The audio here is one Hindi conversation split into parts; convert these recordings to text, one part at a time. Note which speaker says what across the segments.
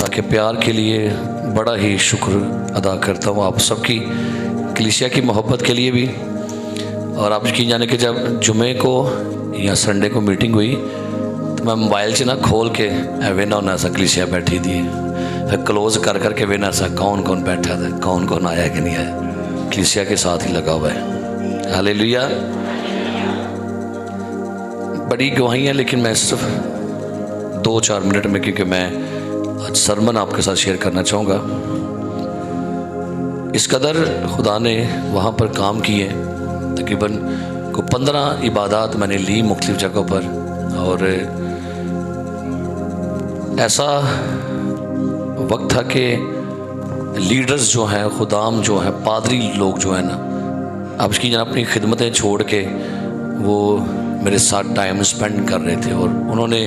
Speaker 1: खुदा के प्यार के लिए बड़ा ही शुक्र अदा करता हूँ, आप सबकी कलीसिया की मोहब्बत के लिए भी। और आप यकीन जाने कि जब जुमे को या संडे को मीटिंग हुई तो मैं मोबाइल से ना खोल के वेना होना सा कलीसिया बैठी थी, फिर क्लोज कर करके वेना सा कौन कौन बैठा था, कौन कौन आया कि नहीं आया, कलीसिया के साथ ही लगा हुआ है। हालेलुया। बड़ी गवाहियाँ, लेकिन मैं सिर्फ 2-4 मिनट में, क्योंकि मैं आज सरमन आपके साथ शेयर करना चाहूँगा। इस कदर खुदा ने वहाँ पर काम किए, तकरीबन को 15 इबादत मैंने ली मुख्तलिफ़ जगहों पर। और ऐसा वक्त था कि लीडर्स जो हैं, खुदाम जो हैं, पादरी लोग जो हैं ना, अब इसकी अपनी खिदमतें छोड़ के वो मेरे साथ टाइम स्पेंड कर रहे थे। और उन्होंने,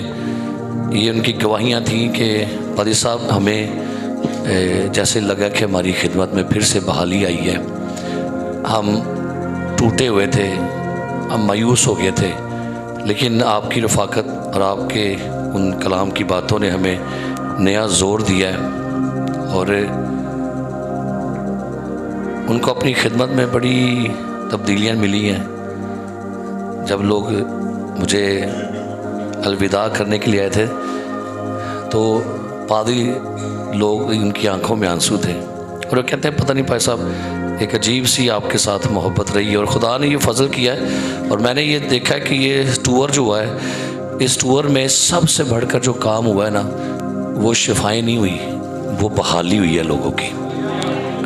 Speaker 1: ये उनकी गवाहियाँ थी कि पादरी साहब हमें जैसे लगा कि हमारी खिदमत में फिर से बहाली आई है, हम टूटे हुए थे, हम मायूस हो गए थे, लेकिन आपकी रफ़ाकत और आपके उन कलाम की बातों ने हमें नया ज़ोर दिया है। और उनको अपनी खिदमत में बड़ी तब्दीलियाँ मिली हैं। जब लोग मुझे अलविदा करने के लिए आए थे तो पादरी लोग, उनकी आंखों में आंसू थे और वो कहते हैं पता नहीं भाई साहब, एक अजीब सी आपके साथ मोहब्बत रही है और खुदा ने ये फजल किया है। और मैंने ये देखा कि ये टूर जो हुआ है, इस टूर में सबसे बढ़कर जो काम हुआ है ना, वो शिफाएँ नहीं हुई, वो बहाली हुई है। लोगों की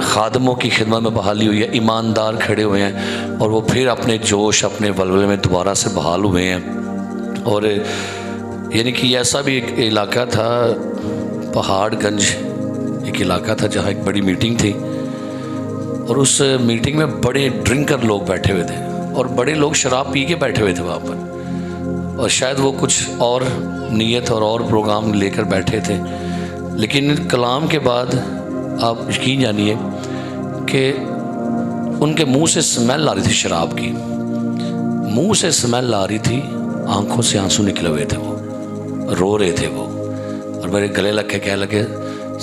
Speaker 1: खादमों की खिदमत में बहाली हुई है, ईमानदार खड़े हुए हैं और वो फिर अपने जोश, अपने वलवले में दोबारा से बहाल हुए हैं। और यानी कि ऐसा भी एक इलाका था, पहाड़गंज एक इलाका था, जहाँ एक बड़ी मीटिंग थी और उस मीटिंग में बड़े ड्रिंकर लोग बैठे हुए थे और बड़े लोग शराब पी के बैठे हुए थे वहाँ पर। और शायद वो कुछ और नीयत और प्रोग्राम लेकर बैठे थे, लेकिन कलाम के बाद आप यकीन जानिए कि उनके मुंह से स्मेल आ रही थी, शराब की मुंह से स्मेल आ रही थी, आंखों से आंसू निकले हुए थे, वो रो रहे थे वो। और मेरे गले लग के कह लगे,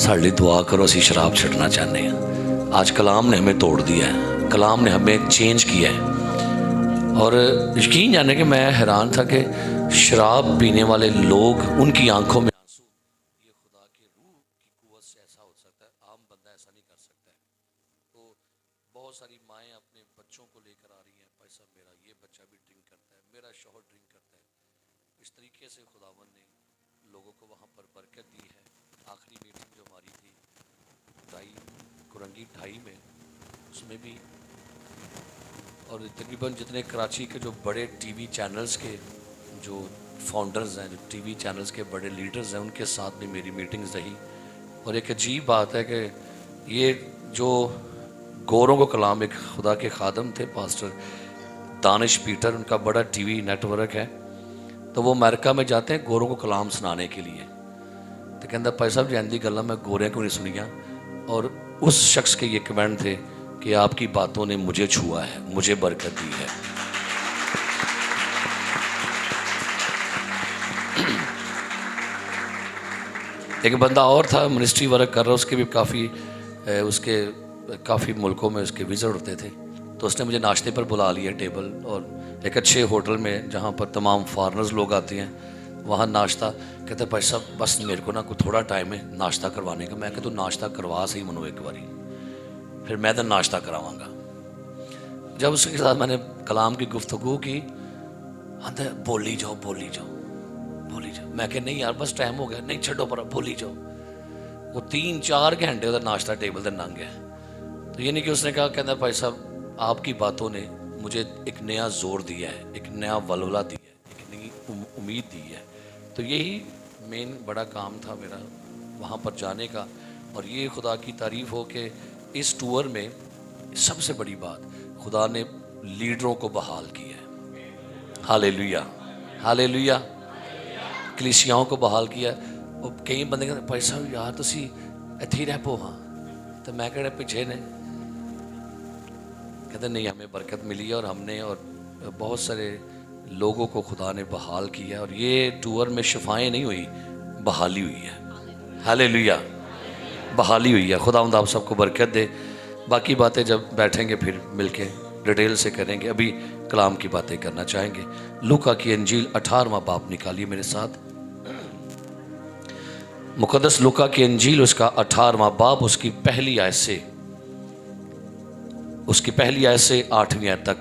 Speaker 1: साड़ी दुआ करो, असी शराब छड़ना चाहते हैं। आज कलाम ने हमें तोड़ दिया है, कलाम ने हमें चेंज किया है। और यकीन जाने कि मैं हैरान था कि शराब पीने वाले लोग, उनकी आंखों में आंसू, ये खुदा के रूह की कुव्वत से ऐसा हो सकता है, आम बंदा ऐसा नहीं कर सकता है। तो बहुत सारी माएँ अपने बच्चों को लेकर आ रही हैं, भाई साहब मेरा ये बच्चा भी ड्रिंक करता है, मेरा शौहर ड्रिंक करता है। इस तरीके से खुदावन ने लोगों को वहाँ पर बरकत दी है। आखिरी मीटिंग जो हमारी थी कुरंगी 2.5 में, उसमें भी, और तकरीबन जितने कराची के जो बड़े टीवी चैनल्स के जो फाउंडर्स हैं, जो टीवी चैनल्स के बड़े लीडर्स हैं, उनके साथ भी मेरी मीटिंग्स रही। और एक अजीब बात है कि ये जो गोरों को कलाम, एक खुदा के खादम थे पास्टर दानिश पीटर, उनका बड़ा टीवी नेटवर्क है, तो वो अमेरिका में जाते हैं गोरों को कलाम सुनाने के लिए। तो कहता भाई साहब जी एंदी गल्लां मैं गोरियां को नहीं सुनिया। और उस शख्स के ये कमेंट थे कि आपकी बातों ने मुझे छुआ है, मुझे बरकत दी है। एक बंदा और था, मिनिस्ट्री वर्क कर रहा, उसके भी काफ़ी मुल्कों में उसके विज़िट होते थे। तो उसने मुझे नाश्ते पर बुला लिया टेबल, और एक अच्छे होटल में जहाँ पर तमाम फॉरेनर्स लोग आते हैं, वहाँ नाश्ता। कहते भाई साहब बस मेरे को ना कोई थोड़ा टाइम है नाश्ता करवाने का। मैं कहता तू नाश्ता करवा सही मनो एक बारी, फिर मैं तो नाश्ता करावांगा। जब उसके साथ मैंने कलाम की गुफ्तगू की, आते बोली जाओ बोली जाओ बोली जाओ। मैं कह नहीं यार बस टाइम हो गया, नहीं छो पर बोली जाओ। वो 3-4 घंटे उधर नाश्ता टेबल पर लंघ गया। तो ये नहीं कि उसने कहा, कहता भाई साहब आपकी बातों ने मुझे एक नया जोर दिया है, एक नया वलवला दिया है, एक नई उम्मीद दी है। तो यही मेन बड़ा काम था मेरा वहाँ पर जाने का। और ये खुदा की तारीफ़ हो कि इस टूर में सबसे बड़ी बात, खुदा ने लीडरों को बहाल किया है। Hallelujah hallelujah. कलीसियाओं को बहाल किया। और कई बंदे कहते भाई साहब यार तुसी इत्थे ही रह पो, हाँ तो मैं कह पिछे ने, कहते नहीं हमें बरकत मिली है और हमने और बहुत सारे लोगों को खुदा ने बहाल किया। और ये टूर में शिफाएँ नहीं हुई, बहाली हुई है। हालेलुया। बहाली हुई है। खुदावंद आप सबको बरकत दे। बाकी बातें जब बैठेंगे फिर मिलके डिटेल से करेंगे। अभी कलाम की बातें करना चाहेंगे। लूका की अंजील 18वां बाब निकालिए मेरे साथ। मुकद्दस लूका की अंजील उसका 18वां बाब उसकी पहली आयत से 8वीं आयत तक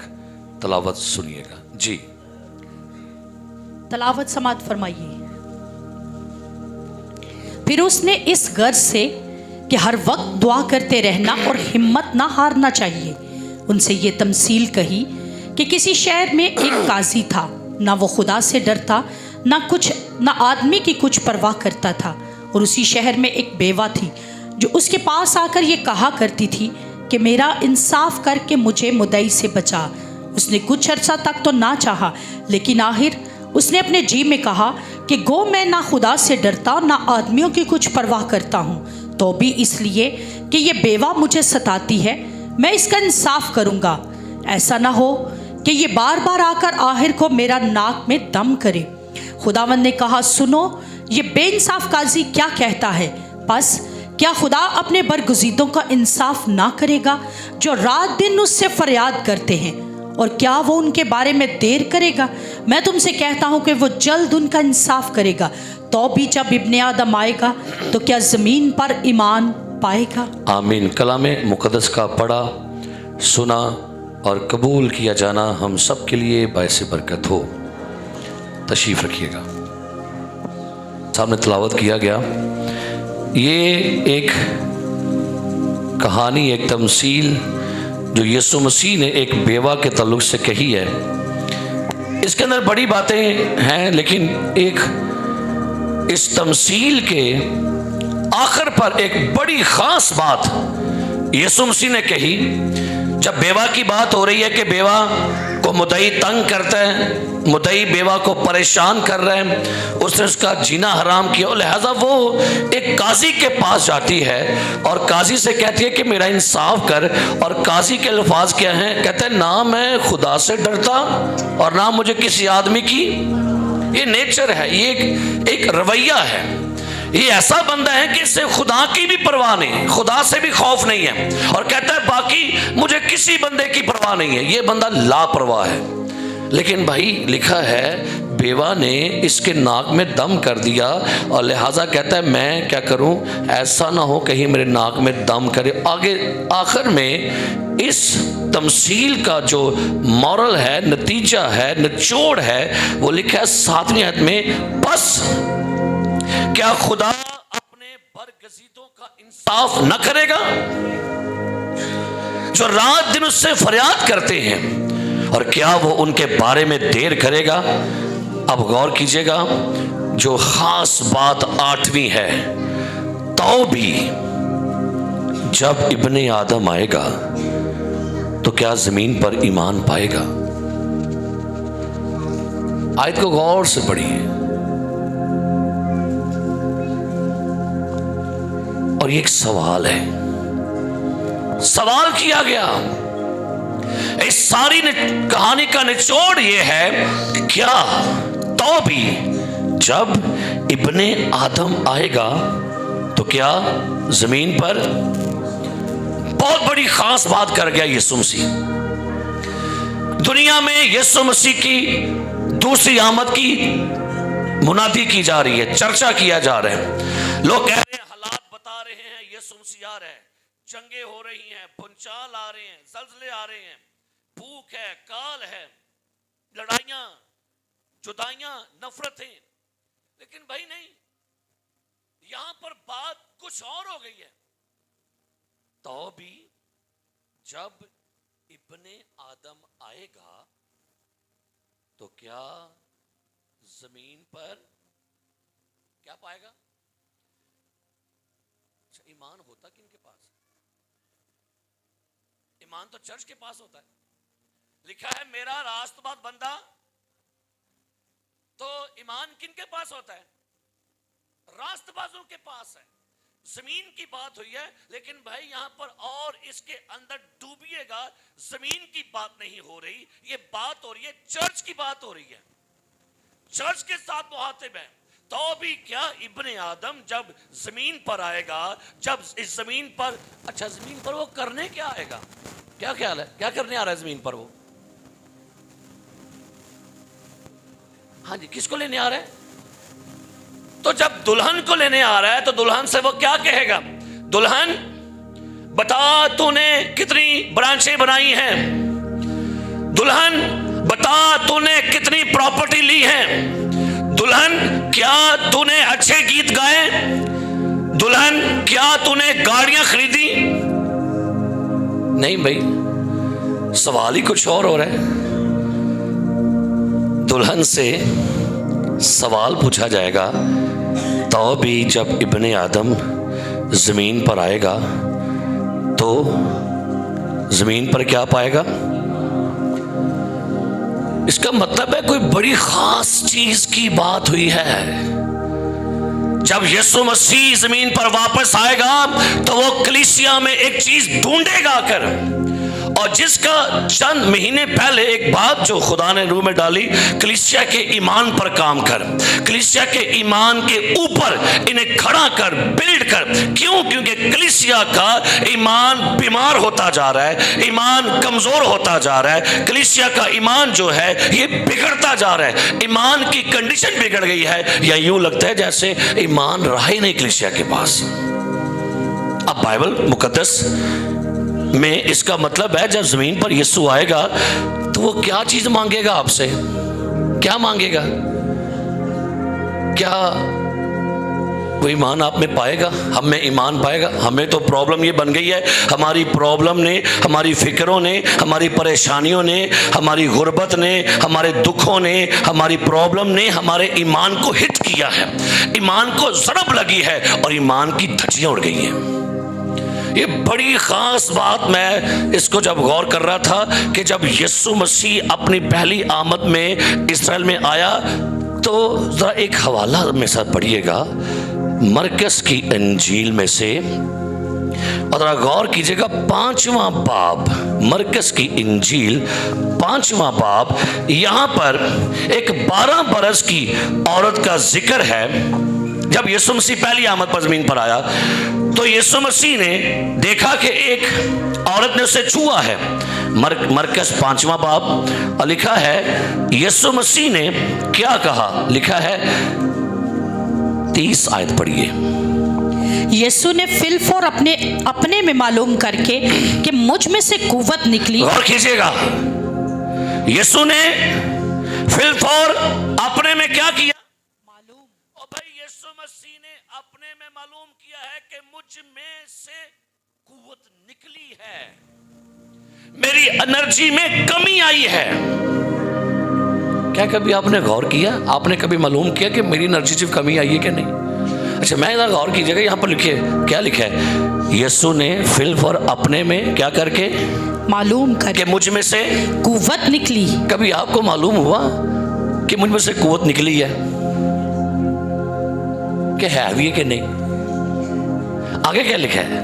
Speaker 1: तलावत सुनिएगा जी।
Speaker 2: तलावत समात फरमाइए। फिर उसने इस गर्ज से कि हर वक्त दुआ करते रहना और हिम्मत ना हारना चाहिए, उनसे ये तमसील कही कि किसी शहर में एक काजी था, ना वो खुदा से डरता ना आदमी की कुछ परवाह करता था। और उसी शहर में एक बेवा थी जो उसके पास आकर ये कहा करती थी कि मेरा इंसाफ करके मुझे मुद्दई से बचा। उसने कुछ अर्सा तक तो ना चाहा, लेकिन आखिर उसने अपने जी में कहा कि गो मैं ना खुदा से डरता ना आदमियों की कुछ परवाह करता हूँ, तो भी इसलिए कि ये बेवा मुझे सताती है मैं इसका इंसाफ करूँगा। ऐसा ना हो कि ये बार बार आकर आखिर को मेरा नाक में दम करे। खुदावंद ने कहा, सुनो ये बेइंसाफ काजी क्या कहता है। बस क्या खुदा अपने बरगुज़ीदों का इंसाफ ना करेगा जो रात दिन उससे फरियाद करते हैं, और क्या वो उनके बारे में देर करेगा? मैं तुमसे कहता हूँ कि वो जल्द उनका इंसाफ करेगा। तो भी जब इब्ने आदम आएगा तो क्या ज़मीन पर ईमान पाएगा?
Speaker 1: आमीन। कलाम मुकद्दस का पढ़ा, सुना और कबूल किया जाना हम सब के लिए बायस बरकत हो। तशरीफ़ रखिएगा। सामने तलावत किया गया, ये एक कहानी, एक तमसील जो यीशु मसीह ने एक बेवा के ताल्लुक से कही है। इसके अंदर बड़ी बातें हैं, लेकिन एक इस तमसील के आखिर पर एक बड़ी ख़ास बात यीशु मसीह ने कही। जब बेवा की बात हो रही है कि बेवा को मुद्दई तंग करता है, मुद्दई बेवा को परेशान कर रहे हैं, उसने उसका जीना हराम किया, लिहाजा वो एक काजी के पास जाती है और काजी से कहती है कि मेरा इंसाफ कर। और काजी के अल्फाज क्या हैं? कहते हैं, ना मैं खुदा से डरता और ना मुझे किसी आदमी की, ये नेचर है, ये एक रवैया है। ये ऐसा बंदा है कि इससे खुदा की भी परवाह नहीं, खुदा से भी खौफ नहीं है, और कहता है बाकी मुझे किसी बंदे की परवाह नहीं है। ये बंदा लापरवाह है। लेकिन भाई लिखा है बेवा ने इसके नाक में दम कर दिया, और लिहाजा कहता है मैं क्या करूं, ऐसा ना हो कहीं मेरे नाक में दम करे। आगे आखिर में इस तमसील का जो मॉरल है, नतीजा है, निचोड़ है, वो लिखा है 7वीं आयत में, बस क्या खुदा अपने बरगज़ीदों का इंसाफ न करेगा जो रात दिन उससे फरियाद करते हैं, और क्या वो उनके बारे में देर करेगा? अब गौर कीजिएगा, जो खास बात 8वीं है, तो भी जब इब्ने आदम आएगा तो क्या जमीन पर ईमान पाएगा? आयत को गौर से पढ़िए। और ये एक सवाल है, सवाल किया गया। इस सारी कहानी का निचोड़ ये है, क्या तो भी जब इब्ने आदम आएगा तो क्या जमीन पर, बहुत बड़ी खास बात कर गया यीशु मसीह। दुनिया में यीशु मसीह की दूसरी आमद की मुनादी की जा रही है, चर्चा किया जा रहा है। लोग कह रहे हैं, हालात बता रहे हैं यीशु मसीह आ रहा है, जंगे हो रही हैं, भूचाल आ रहे हैं, ज़लज़ले आ रहे हैं, भूख है, काल है, लड़ाइयां, जुदाइयां, नफरतें। लेकिन भाई नहीं, यहां पर बात कुछ और हो गई है। तो भी जब इब्ने आदम आएगा तो क्या जमीन पर क्या पाएगा? ईमान होता किनके पास? ईमान तो चर्च के पास होता है। लिखा है मेरा रास्तबाज बंदा, तो ईमान किनके पास होता है? रास्तबाजों के पास है। जमीन की बात हुई है, लेकिन भाई यहां पर और इसके अंदर डूबिएगा, जमीन की बात नहीं हो रही, ये बात हो रही है चर्च की बात हो रही है। चर्च के साथ मुहातिब है, तो भी क्या इब्ने आदम जब जमीन पर आएगा, जब इस जमीन पर, अच्छा जमीन पर वो करने क्या आएगा? क्या ख्याल है, क्या करने आ रहा है जमीन पर वो? हाँ जी, किसको लेने आ रहा है? तो जब दुल्हन को लेने आ रहा है तो दुल्हन से वो क्या कहेगा? दुल्हन बता तूने कितनी ब्रांचें बनाई हैं, दुल्हन बता तूने कितनी प्रॉपर्टी ली है, दुल्हन क्या तूने अच्छे गीत गाए, दुल्हन क्या तूने गाड़ियां खरीदी? नहीं भाई, सवाल ही कुछ और हो रहा है। दुल्हन से सवाल पूछा जाएगा तो भी जब इब्ने आदम जमीन पर आएगा तो जमीन पर क्या पाएगा? इसका मतलब है कोई बड़ी खास चीज की बात हुई है। जब यीशु मसीह जमीन पर वापस आएगा तो वो कलीसिया में एक चीज ढूंढेगा कर, और जिसका चंद महीने पहले एक बात जो खुदा ने रूह में डाली, कलीसिया के ईमान पर काम कर, कलीसिया के ईमान के ऊपर इन्हें खड़ा कर, बिल्ड कर। क्यों? क्योंकि कलीसिया का ईमान बीमार होता जा रहा है, ईमान कमजोर होता जा रहा है, कलीसिया का ईमान जो है ये बिगड़ता जा रहा है, ईमान की कंडीशन बिगड़ गई है, या यूं लगता है जैसे ईमान रहा ही नहीं कलीसिया के पास। अब बाइबल मुकद्दस में इसका मतलब है जब जमीन पर यीशु आएगा तो वो क्या चीज मांगेगा आपसे? क्या मांगेगा? क्या वो ईमान आप में पाएगा, हम में ईमान पाएगा? हमें तो प्रॉब्लम ये बन गई है, हमारी प्रॉब्लम ने, हमारी फिक्रों ने, हमारी परेशानियों ने, हमारी गुर्बत ने, हमारे दुखों ने, हमारी प्रॉब्लम ने हमारे ईमान को हिट किया है, ईमान को जरब लगी है और ईमान की धज्जियां उड़ गई हैं। ये बड़ी खास बात, मैं इसको जब गौर कर रहा था कि जब यीशु मसीह अपनी पहली आमद में इस्राएल में आया तो जरा एक हवाला में साथ पढ़िएगा मरकस की इंजील में से, और जरा गौर कीजिएगा 5वां बाब, मरकस की इंजील 5वां बाब। यहां पर एक 12 बरस की औरत का जिक्र है। जब यीशु मसीह पहली आमद पर जमीन पर आया तो यीशु मसीह ने देखा कि एक औरत ने उसे छुआ है। मरकस 5वां बाब, और लिखा है यीशु मसीह ने क्या कहा, लिखा है 30 आयत पढ़िए।
Speaker 2: यीशु ने फिलफोर अपने में मालूम करके कि मुझ में से कुव्वत निकली।
Speaker 1: गौर कीजिएगा, यीशु ने फिलफोर अपने में क्या किया? मालूम। और भाई यीशु मसीह ने अपने में मालूम किया है कि मुझ में से कुव्वत निकली है, मेरी एनर्जी में कमी आई है। क्या कभी आपने गौर किया, आपने कभी मालूम किया कि मेरी एनर्जी से कमी आई है कि नहीं? अच्छा, मैं इधर गौर कीजिएगा, यहाँ पर लिखे, क्या लिखा है? यीशु ने फिलफोर अपने में क्या करके
Speaker 2: मालूम करके
Speaker 1: मुझ में से
Speaker 2: कुव्वत निकली।
Speaker 1: कभी आपको मालूम हुआ कि मुझ में से कुव्वत निकली है कि है भी है कि नहीं? आगे क्या लिखा है?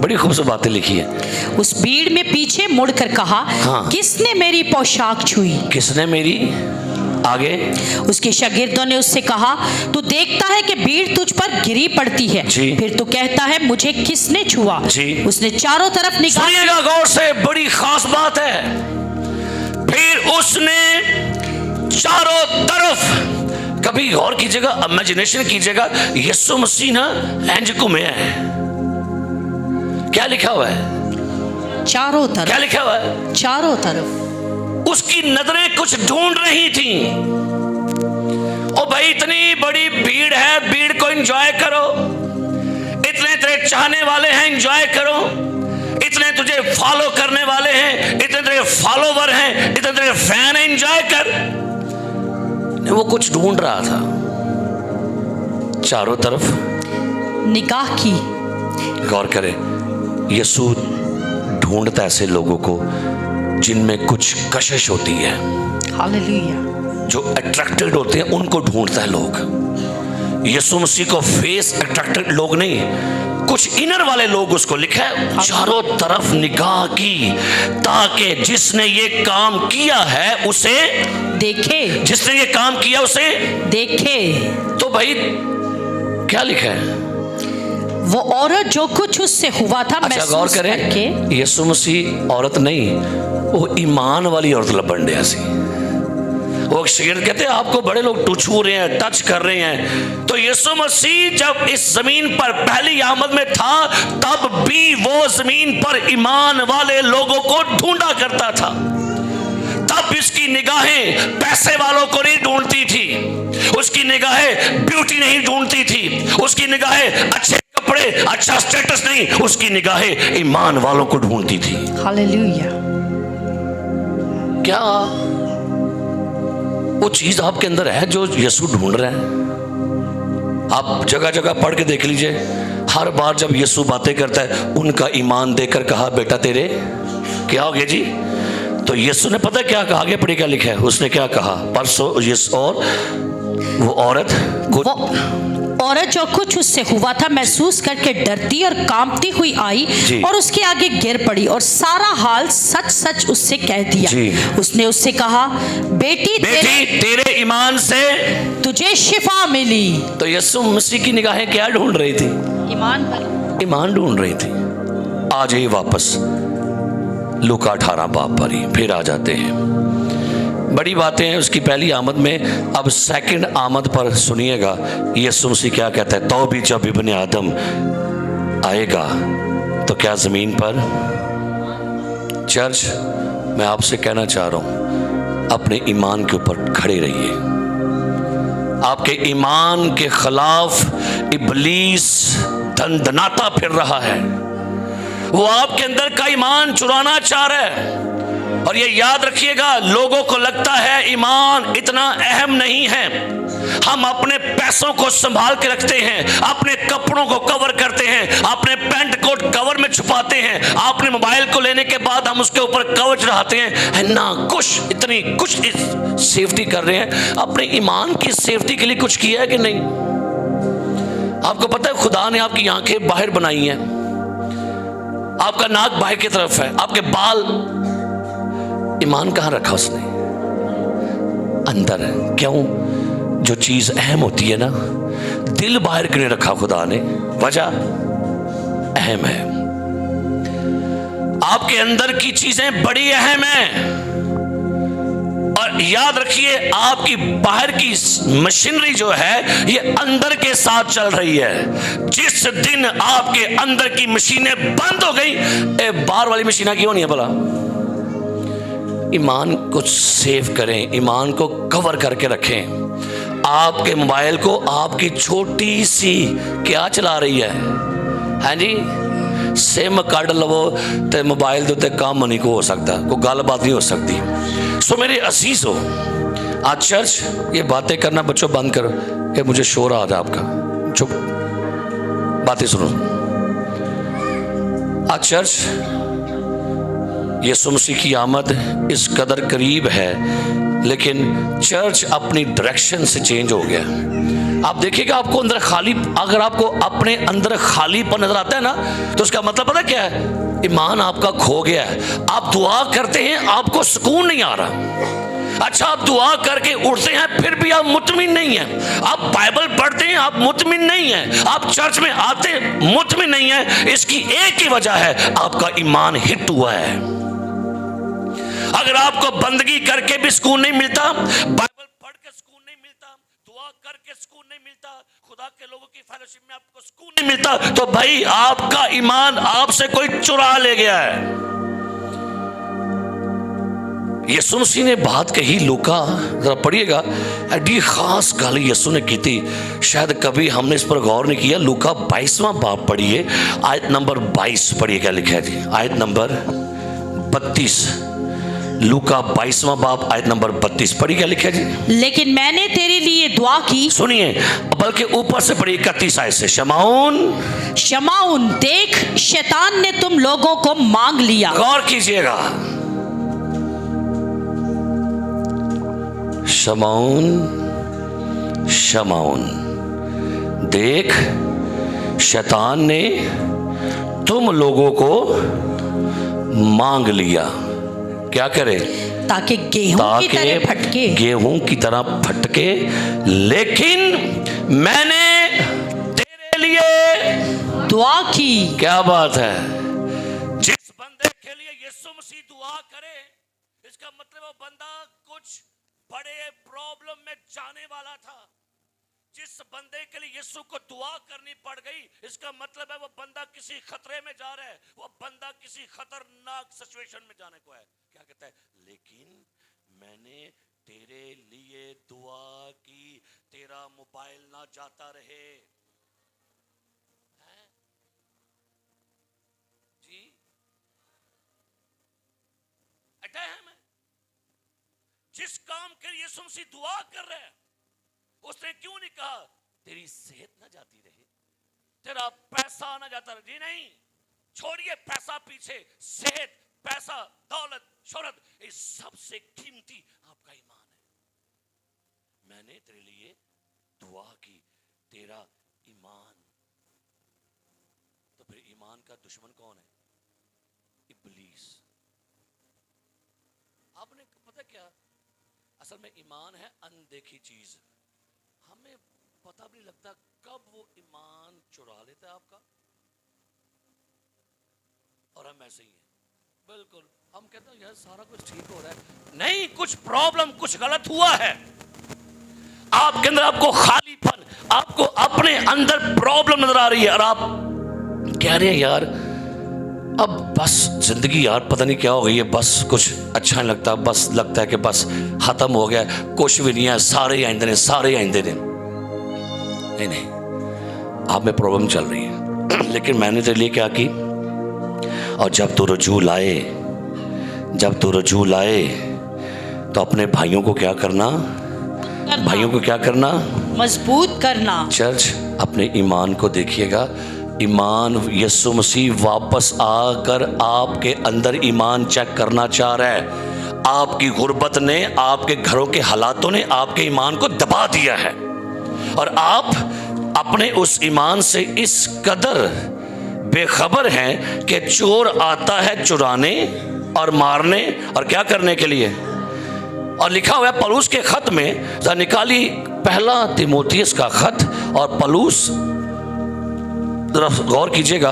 Speaker 1: बड़ी खूबसूरत बातें लिखी है।
Speaker 2: उस भीड़ में पीछे मुड़कर कहा,
Speaker 1: हाँ।
Speaker 2: किसने मेरी पोशाक छुई?
Speaker 1: किसने मेरी? आगे
Speaker 2: उसके शागिर्दों ने उससे कहा, तू देखता है कि भीड़ तुझ पर गिरी पड़ती है, फिर तू कहता है मुझे किसने छुआ? उसने चारों तरफ निगाह,
Speaker 1: सुनिएगा गौर से, बड़ी खास बात है। फिर उसने चारों तरफ, कभी गौर कीजिएगा, इमेजिनेशन कीजिएगा, यीशु मसीह ना इंज घूमे है। क्या लिखा हुआ है?
Speaker 2: चारों तरफ।
Speaker 1: क्या लिखा हुआ है? चारों तरफ। उसकी नजरें कुछ ढूंढ रही थी। ओ भाई, इतनी बड़ी भीड़ है, भीड़ को एंजॉय करो, इतने तेरे चाहने वाले हैं, एंजॉय करो, इतने तुझे फॉलो करने वाले हैं, इतने तेरे फॉलोवर हैं, इतने तेरे फैन हैं, एंजॉय कर। वो कुछ ढूंढ रहा था, चारों तरफ
Speaker 2: निगाह की।
Speaker 1: गौर करें, यीशु ढूंढता ऐसे लोगों को जिनमें कुछ कशिश होती है,
Speaker 2: हालेलुया,
Speaker 1: जो अट्रैक्टेड होते हैं, उनको ढूंढता है लोग। यीशु मसीह को फेस अट्रैक्टेड लोग नहीं, कुछ इनर वाले लोग उसको, लिखा है चारों तरफ निगाह की ताकि जिसने ये काम किया है उसे
Speaker 2: देखे।
Speaker 1: जिसने ये काम किया उसे
Speaker 2: देखे।
Speaker 1: तो तो भाई क्या लिखा है?
Speaker 2: वो औरत जो कुछ उससे हुआ था
Speaker 1: अच्छा गौर करें, यीशु मसीह औरत नहीं, वो ईमान वाली औरत लबन डिया सी। वो शागिर्द कहते हैं आपको बड़े लोग छू रहे हैं, टच कर रहे हैं। तो यीशु मसीह जब इस जमीन पर पहली आमद में था, तब भी वो जमीन पर ईमान वाले लोगों को ढूंढा करता था। तब इसकी निगाहें पैसे वालों को नहीं ढूंढती थी, उसकी निगाहें ब्यूटी नहीं ढूंढती थी, उसकी निगाहें अच्छे कपड़े, अच्छा स्टेटस नहीं, उसकी निगाहें ईमान वालों को ढूंढती थी।
Speaker 2: हालेलुया।
Speaker 1: क्या वो चीज आपके अंदर है जो यीशु ढूंढ रहे हैं? आप जगह जगह पढ़ के देख लीजिए, हर बार जब यीशु बातें करता है, उनका ईमान देखकर कहा बेटा तेरे क्या हो गया जी? तो यीशु ने पता क्या कहा? आगे पढ़े क्या लिखा है, उसने क्या कहा? परसों यीशु और वो औरत
Speaker 2: जो कुछ उससे हुआ था महसूस करके डरती और कांपती हुई आई और उसके आगे गिर पड़ी और सारा हाल सच सच उससे कह दिया। उसने उससे कहा बेटी तेरे ईमान से तुझे शिफा मिली।
Speaker 1: तो यीशु मसीह की निगाहें क्या ढूंढ रही थी? ईमान ढूंढ रही थी। आ जाइए वापस लूका 18 बाब पर ही फिर आ जाते हैं। बड़ी बातें हैं उसकी पहली आमद में। अब सेकंड आमद पर सुनिएगा यीशु मसीह क्या कहता है। तो भी जब इब्ने आदम आएगा तो क्या जमीन पर? चर्च, मैं आपसे कहना चाह रहा हूं, अपने ईमान के ऊपर खड़े रहिए। आपके ईमान के खिलाफ इब्लीस दंदनाता फिर रहा है। वो आपके अंदर का ईमान चुराना चाह रहा है। और ये याद रखिएगा, लोगों को लगता है ईमान इतना अहम नहीं है। हम अपने पैसों को संभाल के रखते हैं, अपने कपड़ों को कवर करते हैं, अपने पैंट कोट कवर में छुपाते हैं, अपने मोबाइल को लेने के बाद हम उसके ऊपर कवर चढ़ाते हैं, है ना, कुछ इतनी कुछ सेफ्टी कर रहे हैं। अपने ईमान की सेफ्टी के लिए कुछ किया है कि नहीं? आपको पता है खुदा ने आपकी आंखें बाहर बनाई हैं, आपका नाक बाहर की तरफ है, आपके बाल, ईमान कहां रखा उसने? अंदर है। क्यों? जो चीज अहम होती है ना, दिल बाहर क्यों नहीं रखा खुदा ने? वजह अहम है। आपके अंदर की चीजें बड़ी अहम हैं। और याद रखिए, आपकी बाहर की मशीनरी जो है ये अंदर के साथ चल रही है। जिस दिन आपके अंदर की मशीनें बंद हो गई, बाहर वाली मशीनें क्यों नहीं है भला? ईमान को सेव करें, ईमान को कवर करके रखें। आपके मोबाइल को आपकी छोटी सी क्या चला रही है? हाँ जी, सिम कट लवो तो मोबाइल के उत्ते काम नहीं को हो सकता, कोई गलबात नहीं हो सकती। सो मेरे अजीज हो, आज चर्च ये बातें करना बच्चों बंद करो, ये मुझे शोर आ रहा है आपका, चुप, बातें सुनो। आज चर्च यीशु मसीह की आमद इस कदर करीब है, लेकिन चर्च अपनी डायरेक्शन से चेंज हो गया। आप देखिएगा, आपको अंदर खाली, अगर आपको अपने अंदर खालीपन नजर आता है ना, तो उसका मतलब पता क्या है? ईमान आपका खो गया है। आप दुआ करते हैं, आपको सुकून नहीं आ रहा। अच्छा, आप दुआ करके उठते हैं, फिर भी आप मुतमिन नहीं हैं। आप बाइबल पढ़ते हैं, आप मुतमिन नहीं हैं। आप चर्च में आते हैं, मुतमिन नहीं है। इसकी एक ही वजह है, आपका ईमान हिट हुआ है। अगर आपको बंदगी करके भी सुकून नहीं मिलता, बाइबल पढ़ के सुकून नहीं मिलता, दुआ करके सुकून नहीं मिलता, खुदा के लोगों की फेलोशिप में आपको सुकून नहीं मिलता, तो भाई आपका ईमान आपसे कोई चुरा ले गया है। यीशु मसीह ने बात कही, लूका जरा पढ़िएगा, एडी खास गल यीशु ने की थी, शायद कभी हमने इस पर गौर नहीं किया। लूका 22वां बाब पढ़िए, आयत नंबर 22 पढ़िए, क्या लिखा है जी? आयत नंबर 32, लूका 22वां बाब आयत नंबर 32 पढ़ी, क्या लिखा है जी? लेकिन मैंने तेरे लिए दुआ की, सुनिए, बल्कि ऊपर से पढ़ी 31 आयत से, शमाउन शमाउन देख शैतान ने तुम लोगों को मांग लिया। गौर कीजिएगा, शमाउन शमाउन देख शैतान ने तुम लोगों को मांग लिया। क्या करे? ताकि गेहूं की तरह फटके, लेकिन मैंने तेरे लिए
Speaker 2: दुआ की।
Speaker 1: क्या बात है। जिस बंदे के लिए यीशु मसीह दुआ करे, इसका मतलब वो बंदा कुछ बड़े प्रॉब्लम में जाने वाला था। जिस बंदे के लिए यीशु को दुआ करनी पड़ गई, इसका मतलब है वो बंदा किसी खतरे में जा रहा है, वो बंदा किसी खतरनाक सिचुएशन में जाने को है। क्या कहता है, लेकिन मैंने तेरे लिए दुआ की, तेरा मोबाइल ना जाता रहे। हैं? जी अटैक है। मैं जिस काम के लिए यीशु मसीह दुआ कर रहे हैं, उसने क्यों नहीं कहा तेरी सेहत ना जाती रहे, तेरा पैसा ना जाता रहे। जी नहीं, छोड़िए पैसा पीछे, सेहत, पैसा, दौलत, शोहरत, इस सबसे कीमती आपका ईमान है। मैंने तेरे लिए दुआ की, तेरा ईमान। तो फिर ईमान का दुश्मन कौन है? इब्लीस। आपने पता क्या, असल में ईमान है अनदेखी चीज। हमें पता भी नहीं लगता कब वो ईमान चुरा लेता है आपका, और हम ऐसे ही हैं। बिल्कुल हम कहते हैं यार सारा कुछ ठीक हो रहा है, नहीं, कुछ प्रॉब्लम, कुछ गलत हुआ है आपके अंदर। आपको खालीपन, आपको अपने अंदर प्रॉब्लम नजर आ रही है, और आप कह रहे हैं यार अब बस जिंदगी यार पता नहीं क्या हो गई है, बस कुछ अच्छा नहीं लगता, बस लगता है कि बस खत्म हो गया, कुछ भी नहीं है, सारे आइंदे ने, सारे आइंदे ने। नहीं, आप में प्रॉब्लम चल रही है, लेकिन मैंने तेरे लिए क्या की। और जब तू रजू लाए तो अपने भाइयों को क्या करना, भाइयों को क्या करना,
Speaker 2: मजबूत करना।
Speaker 1: चर्च अपने ईमान को देखिएगा। ईमान, यीशु मसीह वापस आकर आपके अंदर ईमान चेक करना चाह रहा है। आपकी गुर्बत ने, आपके घरों के हालातों ने आपके ईमान को दबा दिया है, और आप अपने उस ईमान से इस कदर बेखबर हैं कि चोर आता है चुराने और मारने और क्या करने के लिए। और लिखा हुआ है पौलुस के खत में, निकाली पहला तीमुथियुस का खत, और पौलुस गौर कीजिएगा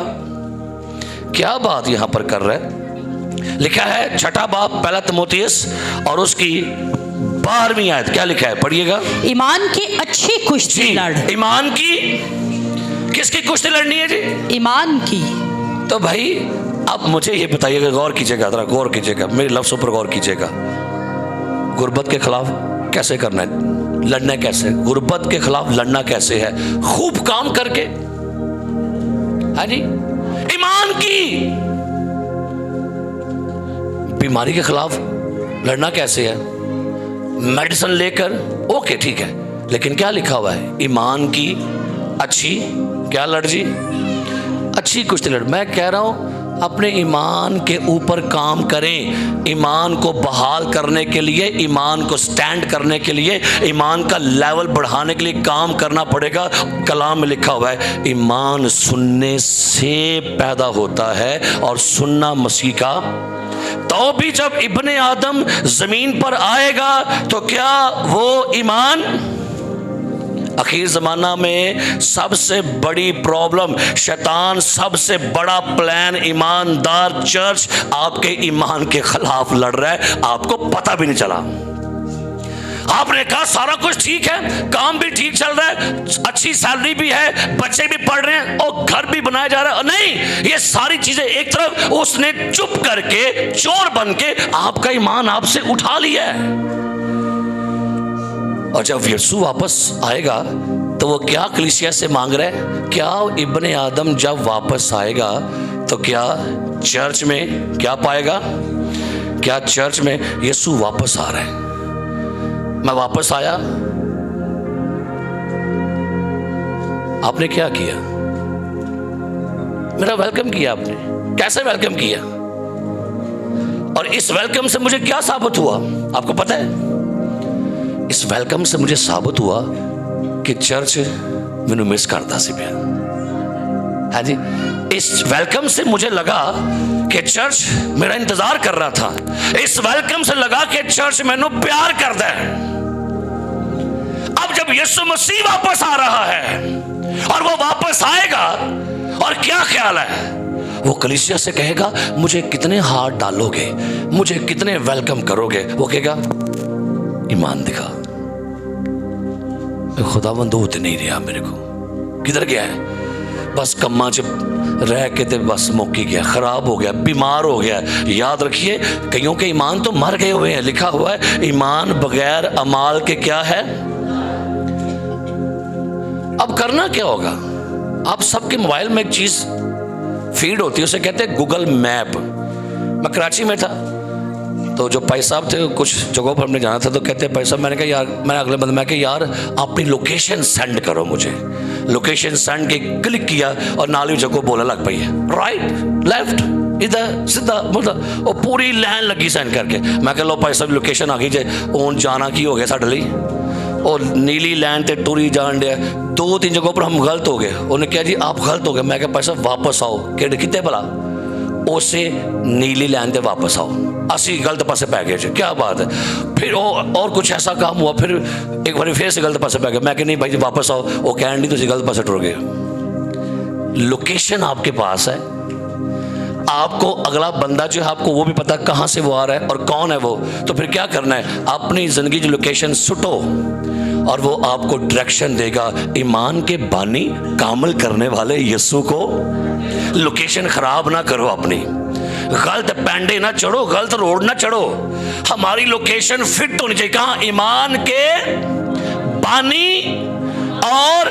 Speaker 1: क्या बात यहां पर कर रहा है। लिखा है छठा बाब पहला तीमुथियुस और उसकी 12वीं आयत, क्या लिखा है, पढ़िएगा।
Speaker 2: ईमान की अच्छी कुश्ती लड़।
Speaker 1: ईमान की, किसकी कुश्ती लड़नी है जी?
Speaker 2: ईमान की। तो
Speaker 1: भाई अब मुझे ये बताइएगा, गौर कीजिएगा, जरा गौर कीजिएगा, मेरे लफ्ज़ों पर गौर कीजिएगा। गुर्बत के खिलाफ कैसे करना है, लड़ना कैसे? गुर्बत के खिलाफ लड़ना कैसे है? खूब काम करके, है जी। ईमान की बीमारी के खिलाफ लड़ना कैसे है? मेडिसिन लेकर, ओके ठीक है, लेकिन क्या लिखा हुआ है? ईमान की अच्छी क्या लड़ जी, अच्छी कुश्ती लड़। मैं कह रहा हूं अपने ईमान के ऊपर काम करें, ईमान को बहाल करने के लिए, ईमान को स्टैंड करने के लिए, ईमान का लेवल बढ़ाने के लिए काम करना पड़ेगा। कलाम में लिखा हुआ है ईमान सुनने से पैदा होता है, और सुनना मसीह का। तो भी जब इब्ने आदम जमीन पर आएगा तो क्या वो ईमान, आखिर ज़माना में सबसे बड़ी प्रॉब्लम, शैतान सबसे बड़ा प्लान, ईमानदार चर्च आपके ईमान के खिलाफ लड़ रहा है, आपको पता भी नहीं चला। आपने कहा सारा कुछ ठीक है, काम भी ठीक चल रहा है, अच्छी सैलरी भी है, बच्चे भी पढ़ रहे हैं और घर भी बनाया जा रहा है। नहीं, ये सारी चीजें एक तरफ, उसने चुप करके, चोर बन के आपका ईमान आपसे उठा लिया है। और जब यीशु वापस आएगा तो वो क्या कलीसिया से मांग रहा है? क्या इब्ने आदम जब वापस आएगा तो क्या चर्च में क्या पाएगा? क्या चर्च में यीशु वापस आ रहा है? मैं वापस आया, आपने क्या किया? मेरा वेलकम किया आपने, कैसे वेलकम किया? और इस वेलकम से मुझे क्या साबित हुआ आपको पता है? इस वेलकम से मुझे साबित हुआ कि चर्च मैंने मिस करता सी पिया। हाँ जी, इस वेलकम से मुझे लगा कि चर्च मेरा इंतजार कर रहा था। इस वेलकम से लगा कि चर्च मैंने प्यार करता है। अब जब अब यीशु मसीह वापस आ रहा है और वो वापस आएगा और क्या ख्याल है, वो कलीसिया से कहेगा मुझे कितने हाथ डालोगे, मुझे कितने वेलकम करोगे। वो कहेगा ईमान दिखा। खुदावंद दूत नहीं रहा मेरे को, किधर गया है, बस कम्मा च रह के ते बस मौकी गया, खराब हो गया, बीमार हो गया। याद रखिए कईयों के ईमान तो मर गए हुए हैं। लिखा हुआ है ईमान बगैर अमाल के क्या है। अब करना क्या होगा, आप सबके मोबाइल में एक चीज फीड होती है, उसे कहते हैं गूगल मैप। मैं कराची में था तो जो भाई साहब थे कुछ जगहों पर हमने जाना था, तो कहते हैं भाई साहब, मैंने कहा यार, मैंने अगले बंदे में कहा यार अपनी लोकेशन सेंड करो मुझे। लोकेशन सेंड के क्लिक किया और नाली जगह बोलने लग पई है, राइट लेफ्ट इधर सीधा मतलब, और पूरी लाइन लगी सेंड करके। मैं कह लो भाई साहब लोकेशन आ गई जे, हुण जाना की हो गया साडे लई, और नीली लाइन ते टुरी जान दिया। 2-3 जगहों पर हम गलत हो गए। उन्हें कहा जी आप गलत हो गए। मैं कहा भाई साहब वापस आओ। कहते कितने भला, उसे नीली लाइन ते वापस आओ, असी गलत पासे पै गए जी। क्या बात है। फिर और कुछ ऐसा काम हुआ, फिर एक बार फिर से गलत पासे पै गए। मैं कहा नहीं भाई जी वापस आओ। वो कह नहीं तुम गलत पासे टुर गए। लोकेशन आपके पास है, आपको अगला बंदा जो है आपको वो भी पता कहाँ से वो आ रहा है और कौन है वो। तो फिर क्या करना है, अपनी जिंदगी की लोकेशन सुटो और वो आपको डायरेक्शन देगा। ईमान के बानी कामल करने वाले यीशु को लोकेशन खराब ना करो, अपनी गलत पैंडे ना चढ़ो, गलत रोड ना चढ़ो। हमारी लोकेशन फिट होनी चाहिए। कहाँ, ईमान के बानी और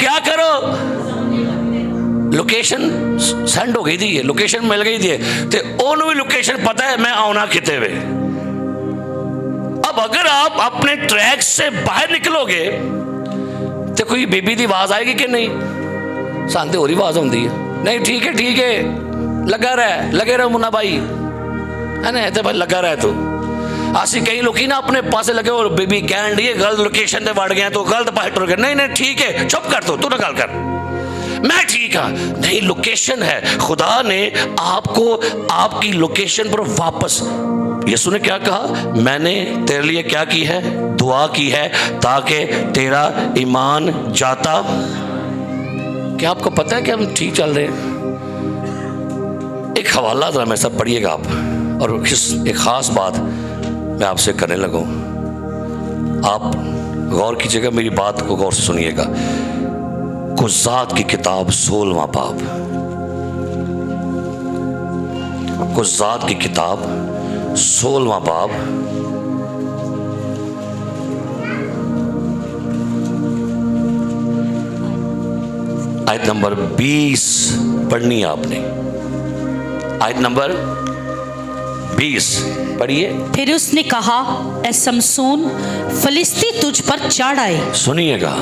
Speaker 1: क्या करो, लोकेशन सेंड हो गई थी, लोकेशन मिल गई थी, तो उन्होंने भी लोकेशन पता है मैं आना किते वे। अब अगर आप अपने ट्रैक से बाहर निकलोगे तो कोई बेबी की आवाज आएगी कि नहीं, शांति हो रही आवाज होती है, नहीं ठीक है लगे रहो मुन्ना भाई, है ना, तो भाई लगा रहे। तो असी कई लोग ना अपने पास लगे और बेबी कह रही है गलत लोकेशन से बढ़ गया तो गलत पास टुर गए। नहीं ठीक है, चुप कर दो, तू ना गल कर, मैं ठीक हाँ। नहीं, लोकेशन है, खुदा ने आपको आपकी लोकेशन पर वापस। यीशु ने क्या कहा, मैंने तेरे लिए क्या की है, दुआ की है ताकि तेरा ईमान जाता। क्या आपको पता है कि हम ठीक चल रहे हैं? एक हवाला जरा मेरे साथ पढ़िएगा आप, और एक खास बात मैं आपसे करने लगा हूं, आप गौर कीजिएगा, मेरी बात को गौर से सुनिएगा। कुज़ात की किताब 16वां बाब, कुज़ात की किताब 16वां बाब आयत नंबर 20 पढ़नी है आपने। आयत नंबर 20 पढ़िए।
Speaker 2: फिर उसने कहा, ए समसून, फलिस्ती तुझ पर चढ़ आए।
Speaker 1: सुनिएगा,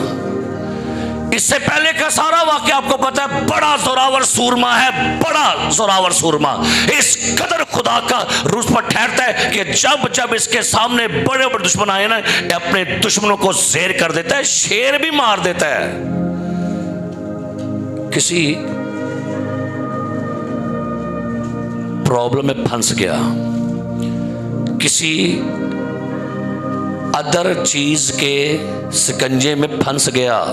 Speaker 1: इससे पहले का सारा वाक्य आपको पता है, बड़ा जोरावर सूरमा है, बड़ा जोरावर सूरमा। इस कदर खुदा का रूस पर ठहरता है कि जब जब इसके सामने बड़े बड़े दुश्मन आए ना, अपने दुश्मनों को ज़ेर कर देता है, शेर भी मार देता है। किसी प्रॉब्लम में फंस गया, किसी अदर चीज के शिकंजे में फंस गया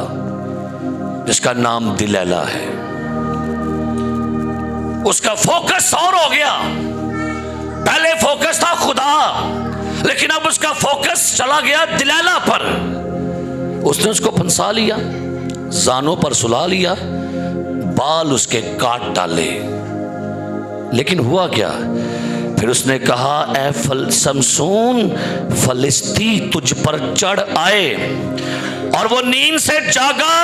Speaker 1: जिसका नाम दिलैला है, उसका फोकस और हो गया। पहले फोकस था खुदा, लेकिन अब उसका फोकस चला गया दिलैला पर। उसने उसको फंसा लिया, जानों पर सुला लिया, बाल उसके काट डाले। लेकिन हुआ क्या, फिर उसने कहा, ए समसून, फलिस्ती तुझ पर चढ़ आए। और वो नींद से जागा।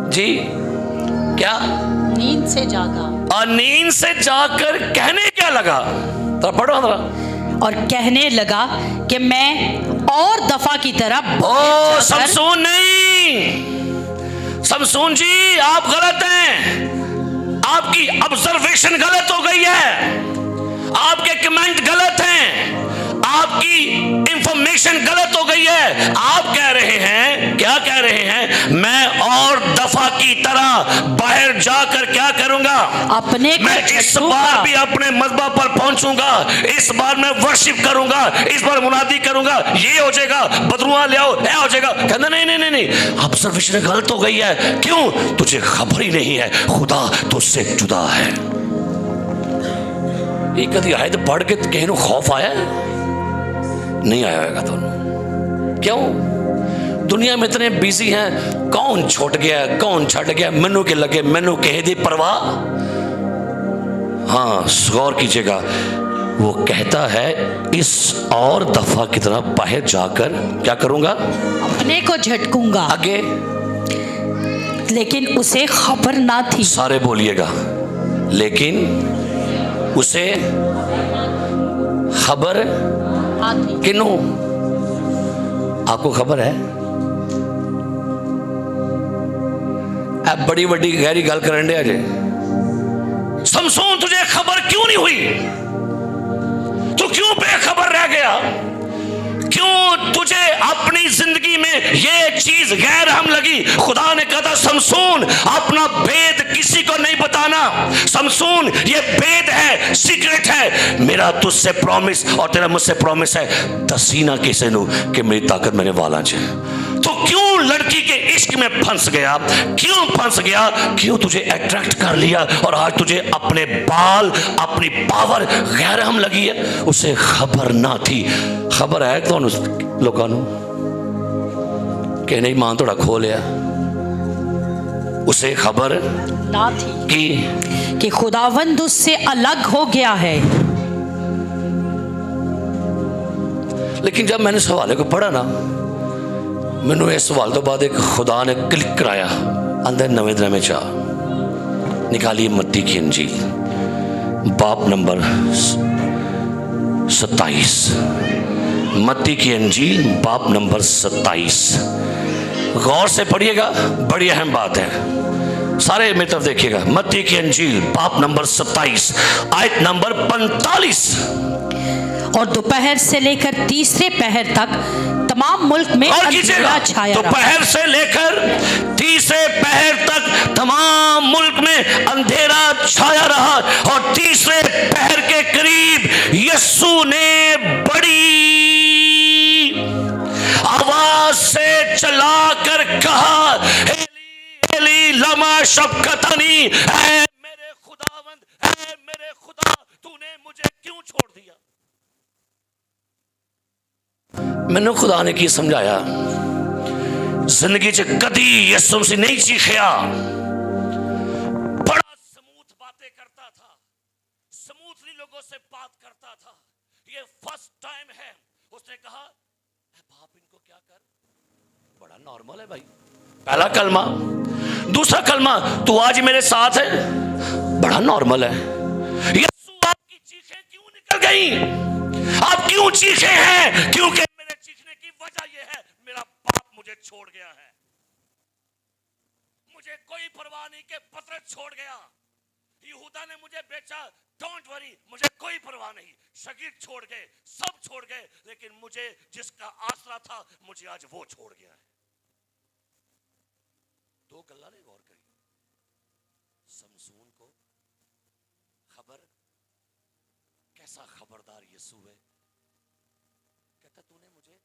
Speaker 1: जी क्या?
Speaker 2: नींद से जागा।
Speaker 1: और नींद से जाकर कहने क्या लगा, तो पढ़ो जरा।
Speaker 2: और कहने लगा कि मैं और दफा की तरह।
Speaker 1: ओ समसून नहीं, समसून जी आप गलत हैं, आपकी ऑब्जर्वेशन गलत हो गई है, आपके कमेंट गलत हैं, आपकी इंफॉर्मेशन गलत हो गई है। आप कह रहे हैं, क्या कह रहे हैं, मैं और दफा की तरह बाहर जाकर क्या करूंगा,
Speaker 2: अपने
Speaker 1: मैं इस बार भी अपने मज़बा पर पहुंचूंगा, इस बार मैं वर्शिप करूंगा, इस बार मुनादी करूंगा, ये हो जाएगा, बदरुआ ले आओ, ये हो जाएगा। कहना नहीं नहीं नहीं नहीं, ऑब्जर्वेशन गलत हो गई है। क्यों? तुझे खबर ही नहीं है खुदा तुझसे जुदा है। ये कभी आयत पढ़ के कहीं खौफ आया नहीं आया होगा तो? क्यों? दुनिया में इतने बिजी हैं, कौन छूट गया, कौन छट गया, मैनू के लगे, मैनू कहे दी परवाह। हाँ, गौर कीजिएगा, वो कहता है इस और दफा की तरह बाहर जाकर क्या करूंगा,
Speaker 2: अपने को झटकूंगा।
Speaker 1: आगे,
Speaker 2: लेकिन उसे खबर ना थी।
Speaker 1: सारे बोलिएगा, लेकिन उसे खबर किनू? आपको खबर है? अब बड़ी बड़ी गहरी गल करन दे अजे। समसून, तुझे खबर क्यों नहीं हुई? तू क्यों बेखबर रह गया? क्यों तुझे अपनी जिंदगी में ये चीज गैर हम लगी? खुदा ने कहा था समसून अपना भेद किसी को नहीं बताना। समसून ये भेद है, सीक्रेट है। मेरा तुझसे प्रॉमिस और तेरा मुझसे प्रॉमिस है, दसी ना किसी नू कि मेरी ताकत मैंने वाला च। तो क्यों लड़की के इश्क में फंस गया? क्यों फंस गया? क्यों तुझे अट्रैक्ट कर लिया और आज तुझे अपने बाल, अपनी पावर गैर हम लगी है? उसे खबर ना थी। खबर है तो लोगों कि नहीं मां थोड़ा खो लिया। उसे खबर
Speaker 2: ना थी कि खुदावंद उससे अलग हो गया है।
Speaker 1: लेकिन जब मैंने सवाल को पढ़ा ना, मैंने इस सवाल तो बाद एक खुदा ने क्लिक कराया अंदर नवे दरमे चा निकाली मत्ती की इंजील बाप नंबर 27। मत्ती की इंजील बाप नंबर 27, गौर से पढ़िएगा, बड़ी अहम बात है। सारे मेरी तरफ देखिएगा। मत्ती की इंजील बाप नंबर 27 आयत नंबर 45।
Speaker 2: और दोपहर से लेकर तीसरे पहर तक तमाम मुल्क में अंधेरा छाया रहा।
Speaker 1: दोपहर से लेकर तीसरे पहर तक तमाम मुल्क में अंधेरा छाया रहा और तीसरे पहर के करीब यीशु ने बड़ी आवाज से चलाकर कहा, एली एली लमा शबक्तनी, ऐ मेरे खुदावंद, ऐ मेरे खुदा तूने मुझे क्यों छोड़ दिया? मैंने खुदा ने की समझाया, जिंदगी च कदी यीशु मसीह नहीं चीखिया। बड़ा स्मूथ बातें करता था, स्मूथली लोगों से बात करता था। ये फर्स्ट टाइम है उसने कहा बाप इनको क्या कर, बड़ा नॉर्मल है भाई। पहला कलमा, दूसरा कलमा, तू आज मेरे साथ है, बड़ा नॉर्मल है। यीशु आपकी चीखें क्यों निकल गई? आप क्यों चीखे हैं? क्योंकि मेरे चीखने की वजह यह है, मेरा बाप मुझे छोड़ गया है। मुझे कोई परवाह नहीं कि पतरस छोड़ गया, यहूदा ने मुझे बेचा, डोंट वरी, मुझे कोई परवाह नहीं। शगीर छोड़ गए, सब छोड़ गए, लेकिन मुझे जिसका आसरा था मुझे आज वो छोड़ गया है। दो गल्ला ने गौर करी। समसून को खबर, कैसा खबरदार यीशु है। कहता तूने मुझे,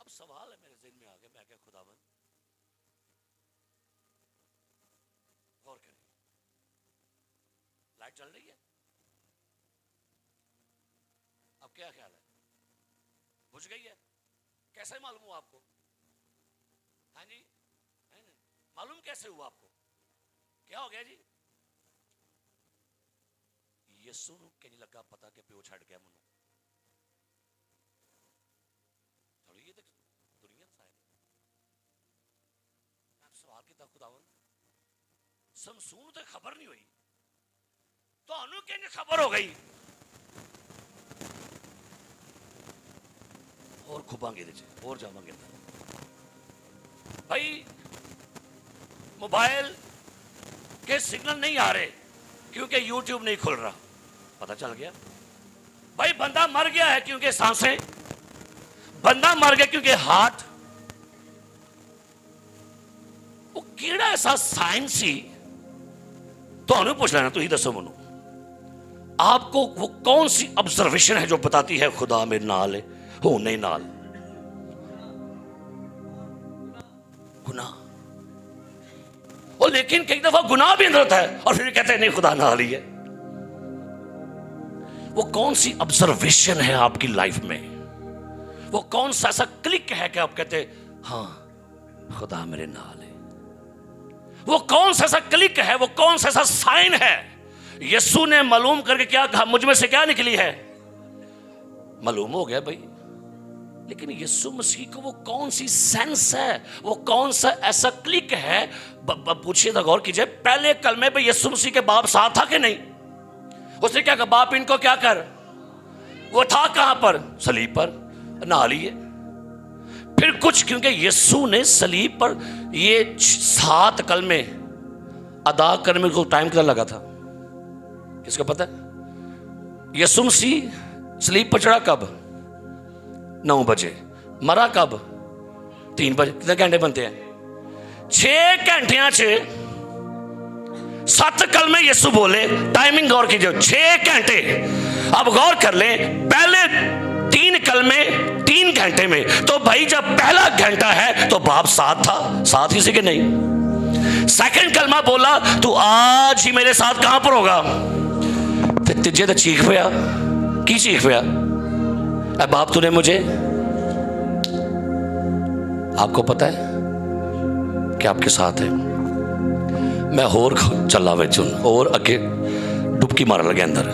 Speaker 1: अब सवाल है मेरे ज़हन में आ गया, मैं क्या खुदावन, गौर करें, लाइट चल रही है, अब क्या ख्याल है, बुझ गई है? कैसे मालूम हुआ आपको? हाँ जी, मालूम कैसे हुआ आपको? क्या हो गया जी? यीशु नूं कि नहीं लगा पता कि प्यो छड़ गया मनु। थोड़ी ये देख दुनिया सारे सवाल किया खुदावन, समसून तो खबर नहीं हुई, तो अनु कि खबर हो गई? और खुबांगे और जावांगे भाई। मोबाइल के सिग्नल नहीं आ रहे क्योंकि यूट्यूब नहीं खुल रहा, पता चल गया। भाई बंदा मर गया है क्योंकि सांसें, बंदा मर गया क्योंकि हार्ट। वो केड़ा ऐसा साइंस ही तो पूछ लेना, तुम दसो मनु, आपको वो कौन सी ऑब्जर्वेशन है जो बताती है खुदा मेरे नाल है, हो नहीं नाल? गुनाह। और लेकिन कई दफा गुनाह भी अंदर होता है और फिर कहते हैं नहीं खुदा नाल ही है। वो कौन सी ऑब्जर्वेशन है आपकी लाइफ में, वो कौन सा ऐसा क्लिक है कि आप कहते हाँ खुदा मेरे नाल है? वो कौन सा ऐसा क्लिक है, वो कौन सा ऐसा साइन है? यीशु ने मालूम करके क्या कहा, मुझ में से क्या निकली है? मालूम हो गया भाई। लेकिन यीशु मसीह को वो कौन सी सेंस है, वो कौन सा ऐसा क्लिक है? पूछिए तो गौर कीजिए, पहले कलमे पे यीशु मसीह के बाप साथ था कि नहीं? उसने क्या कहा, बाप इनको क्या कर। वो था कहां पर? सलीब पर, नहा लिए। फिर कुछ, क्योंकि यीशु ने सलीब पर ये 7 कलमे अदा करने को टाइम कितना लगा था, किसको पता है? यीशु मसीह सलीब पर चढ़ा कब? 9 बजे। मरा कब? 3 बजे। कितने घंटे बनते हैं? 6 घंटिया 7 कलमे यीशु बोले। टाइमिंग गौर कीजिए, 6 घंटे। अब गौर कर लें, पहले 3 कलमे 3 घंटे में, तो भाई जब पहला घंटा है तो बाप साथ था, साथ ही से कि नहीं? सेकंड कलमा बोला, तू आज ही मेरे साथ कहां पर होगा? फिर तीजे तो चीख पिया। की चीख पिया? ऐ बाप तूने मुझे, आपको पता है कि आपके साथ है। मैं होर चला विचुन और अगे डुबकी मार लगे अंदर।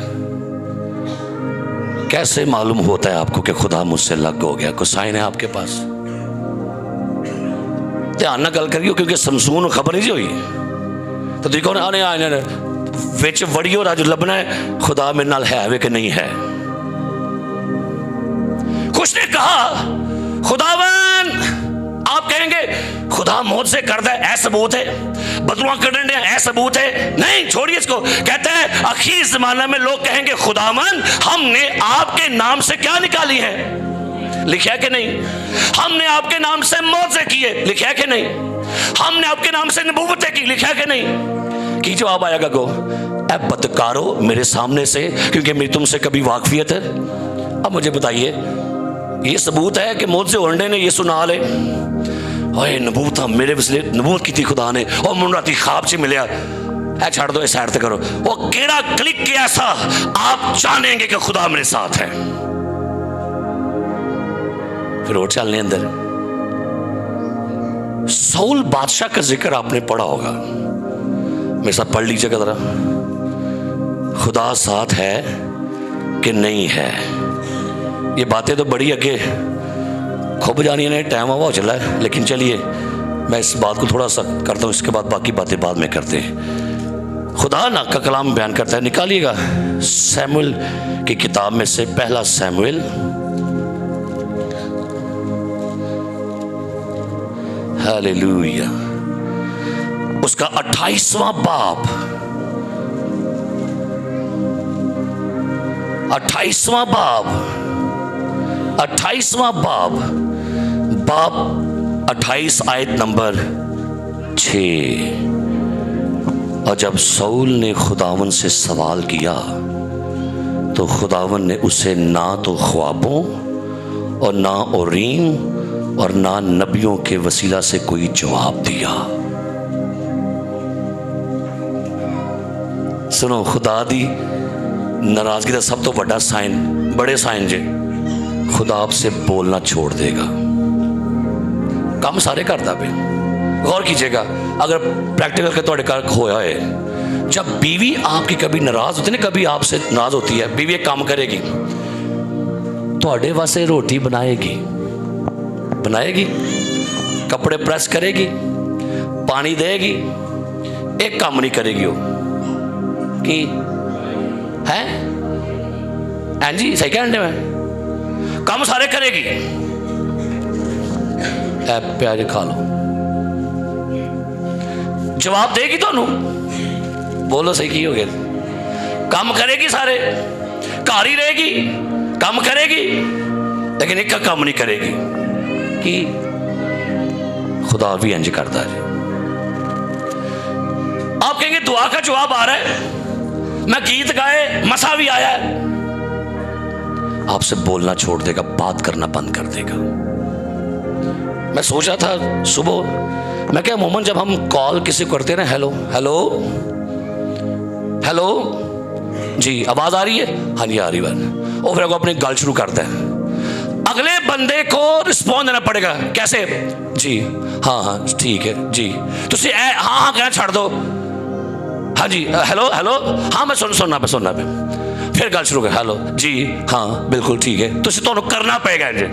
Speaker 1: कैसे मालूम होता है आपको कि खुदा मुझसे लग हो गया? कोई साइन है आपके पास? ध्यान ना गल करियो, क्योंकि समसून खबर नहीं जी हुई तो देखो ना, आने आने विच वड़ियो राजू लभना है खुदा मेरे नाल है वे कि नहीं है। कुछ ने कहा खुदावन, आप कहेंगे खुदा मौत से कर दे, ऐ सबूत है, बदलुआ करने दे, ऐ सबूत है। नहीं, छोड़िए इसको। कहते हैं आखिर जमाना में लोग कहेंगे खुदावन हमने आपके नाम से क्या निकाली है, लिखा है कि नहीं? हमने आपके नाम से मौतें की है, लिखा है कि नहीं? हमने आपके नाम से नबूवतें की, लिखा है कि नहीं? की जवाब आएगा गो, ऐ बदकारो मेरे सामने से, क्योंकि मेरी तुमसे कभी वाकफियत है। अब मुझे बताइए, ये सबूत है कि मौत से ओरंडे ने ये सुना ले ओए नबूत मेरे वसले नबूत की थी खुदा ने, और मुन राती ख्वाब च मिलिया। ऐ छड़ दो, इस साइड करो। वो केड़ा क्लिक किया ऐसा आप जानेंगे कि खुदा मेरे साथ है। फिर और चलने अंदर सऊल बादशाह का जिक्र आपने पढ़ा होगा, मेरे साथ पढ़ लीजिएगा जरा। खुदा साथ है कि नहीं है? ये बातें तो बड़ी अगे खूब जानी है, टाइम हुआ चला है, लेकिन चलिए मैं इस बात को थोड़ा सा करता हूँ, इसके बाद बाकी बातें बाद में करते हैं। खुदा ना का कलाम बयान करता है, निकालिएगा सैमुएल की किताब में से पहला सैमुएल, हालेलुया, उसका 28वां बाब, 28वां बाब, 28वां बाब, बाब 28 आयत नंबर 6। और जब सऊल ने खुदावन से सवाल किया तो खुदावन ने उसे ना तो ख्वाबों और ना उरीम और ना नबियों के वसीला से कोई जवाब दिया। सुनो, खुदा दी नाराजगी का सब तो बड़ा साइन, बड़े साइन जे खुदा आपसे बोलना छोड़ देगा। काम सारे करता पे गौर कीजिएगा, अगर प्रैक्टिकल के तौर पर होया है, जब बीवी आपकी कभी नाराज होती है ना, कभी आपसे नाराज होती है, बीवी एक काम करेगी, थोड़े वास्ते रोटी बनाएगी, कपड़े प्रेस करेगी, पानी देगी, एक काम नहीं करेगी वो कि है हैं जी, सही कहने में काम सारे करेगी। प्याज खा लो, जवाब देगी दोनों, बोलो सही की हो गया, काम करेगी सारे, घर ही रहेगी, काम करेगी लेकिन एक का काम नहीं करेगी कि खुदा भी इंज करता है। आप कहेंगे दुआ का जवाब आ रहा है, मैं गीत गाए मसा भी आया है, आपसे बोलना छोड़ देगा, बात करना बंद कर देगा। मैं सोचा था सुबह, मैं क्या मोमन जब हम कॉल किसी को करते हैं ना, हेलो हेलो हेलो जी, आवाज आ रही है, हाँ जी आ रही बात, और फिर वो अपनी गल शुरू करता है, अगले बंदे को रिस्पॉन्ड देना पड़ेगा। कैसे? जी हाँ हाँ ठीक है जी, तुसी हाँ हाँ कहना छड़ दो, हाँ जी हेलो हेलो हाँ मैं सुनना पे फिर गल शुरू कर, हेलो जी हाँ बिल्कुल ठीक है, तुसी तो करना पेगा जी,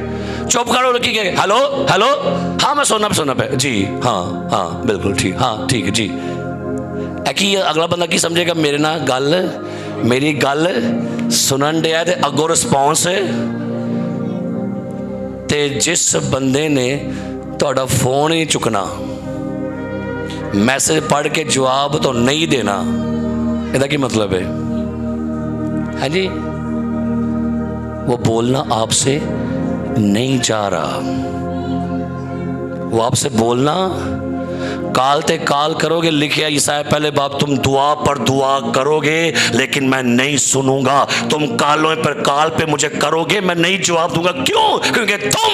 Speaker 1: चुप करो की हेलो हेलो हाँ मैं सुनना पे जी हाँ हाँ बिल्कुल ठीक, हाँ ठीक है जी। कि अगला बंदा की समझेगा, मेरे ना मेरी गल सुनन दिया ते अगो रिस्पॉन्स ते जिस बंदे ने तुहाडा फोन ही चुकना, मैसेज पढ़ के जवाब तो नहीं देना, इसका की मतलब है? हाँ जी, वो बोलना आपसे नहीं जा रहा, वो आपसे बोलना काल ते काल करोगे, लिखिया ईसाया पहले बाप, तुम दुआ पर दुआ करोगे लेकिन मैं नहीं सुनूंगा, तुम कालों पर काल पे मुझे करोगे, मैं नहीं जवाब दूंगा। क्यों? क्योंकि तुम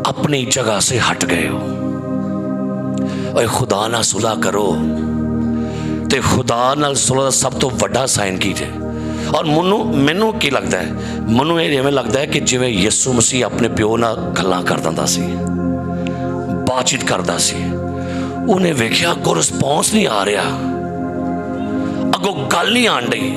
Speaker 1: अपनी जगह से हट गए हो। और खुदा ना सुलह करो ते खुदा नाल सुलह सब तो वड्डा साइन कीजिए। और मैनू की लगता है, मैनू इवें लगता है कि जिवें यीशु मसीह अपने प्यो नाल गल्लां करदा सी, बातचीत करदा सी, उन्हें वेख्या अगो रिस्पॉन्स नहीं आ रहा, अगो गल नहीं आन रही।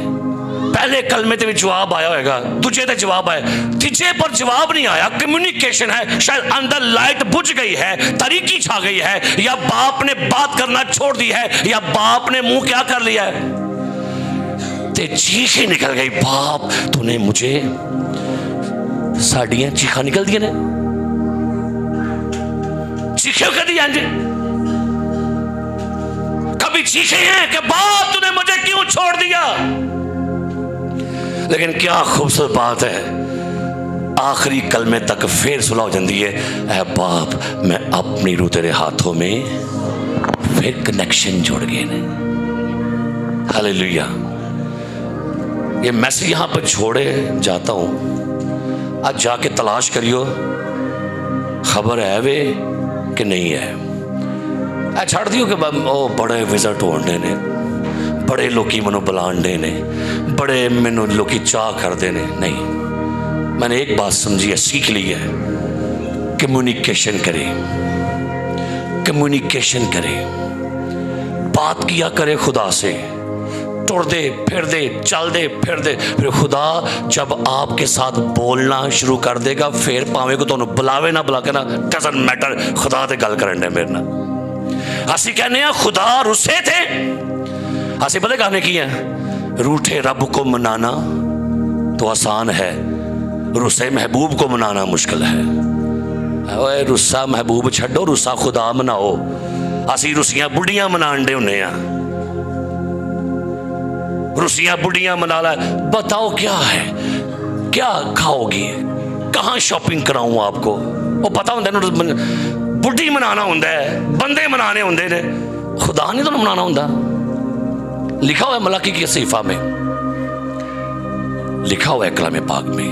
Speaker 1: पहले कलमे ते भी जवाब आया होगा, दूजे ते जवाब आया, तीजे पर जवाब नहीं आया। कम्युनिकेशन है, शायद अंदर लाइट बुझ गई है, तरीकी छा गई है, या बाप ने बात करना छोड़ दी है, या बाप ने मुंह क्या कर लिया है, ते चीखें निकल गई, बाप तूने मुझे, साड़ियां चीखा निकल दी ने, चीखे कदी आंजे कभी चीखे हैं कि बाप तूने मुझे क्यों छोड़ दिया। लेकिन क्या खूबसूरत बात है, आखिरी कलमे तक फिर सुलह हो जाती है, ऐ बाप मैं अपनी रूह तेरे हाथों में, फिर कनेक्शन जुड़ गए ने। हालेलुया। ये मैसेज यहां पर छोड़े जाता हूं, आज जाके तलाश करियो, खबर है वे कि नहीं है। छड़ दियो कि ओ बड़े विजिट होने ने, बड़े लोकी मनो बुलाने ने, बड़े मैनू लोकी चाह करते ने। नहीं, मैंने एक बात समझी है, सीख ली है, कम्युनिकेशन करे, कम्युनिकेशन करे, बात किया करे खुदा से, टुरदे फिरदे चलदे फिरदे, फिर खुदा जब आपके साथ बोलना शुरू कर देगा, फिर भावें को तुहानू बुलावे ना बुला के ना, डजंट मैटर, खुदा ते गल करन दे मेरे नाल। असी कहने खुदा रुस्से थे, असी पता कहने की है, रूठे रब को मनाना तो आसान है, रुस्से महबूब को मनाना मुश्किल है। ओए रुस्सा महबूब छड्डो, रुस्सा खुदा मनाओ। असी रुसियां बुढ़ियां मनान दे हुन्ने आ, रुसियां बुढ़ियां मना ला, बताओ क्या है, क्या खाओगी, कहाँ शॉपिंग कराऊं आपको, वो पता होंगे बुढ़ी मनाना होंगे, बंदे मनाने होंगे ने, खुदा नहीं तो मनाना होंगे। लिखा हुआ है मलाकी की सहीफा में, लिखा हुआ है कलाम पाक में,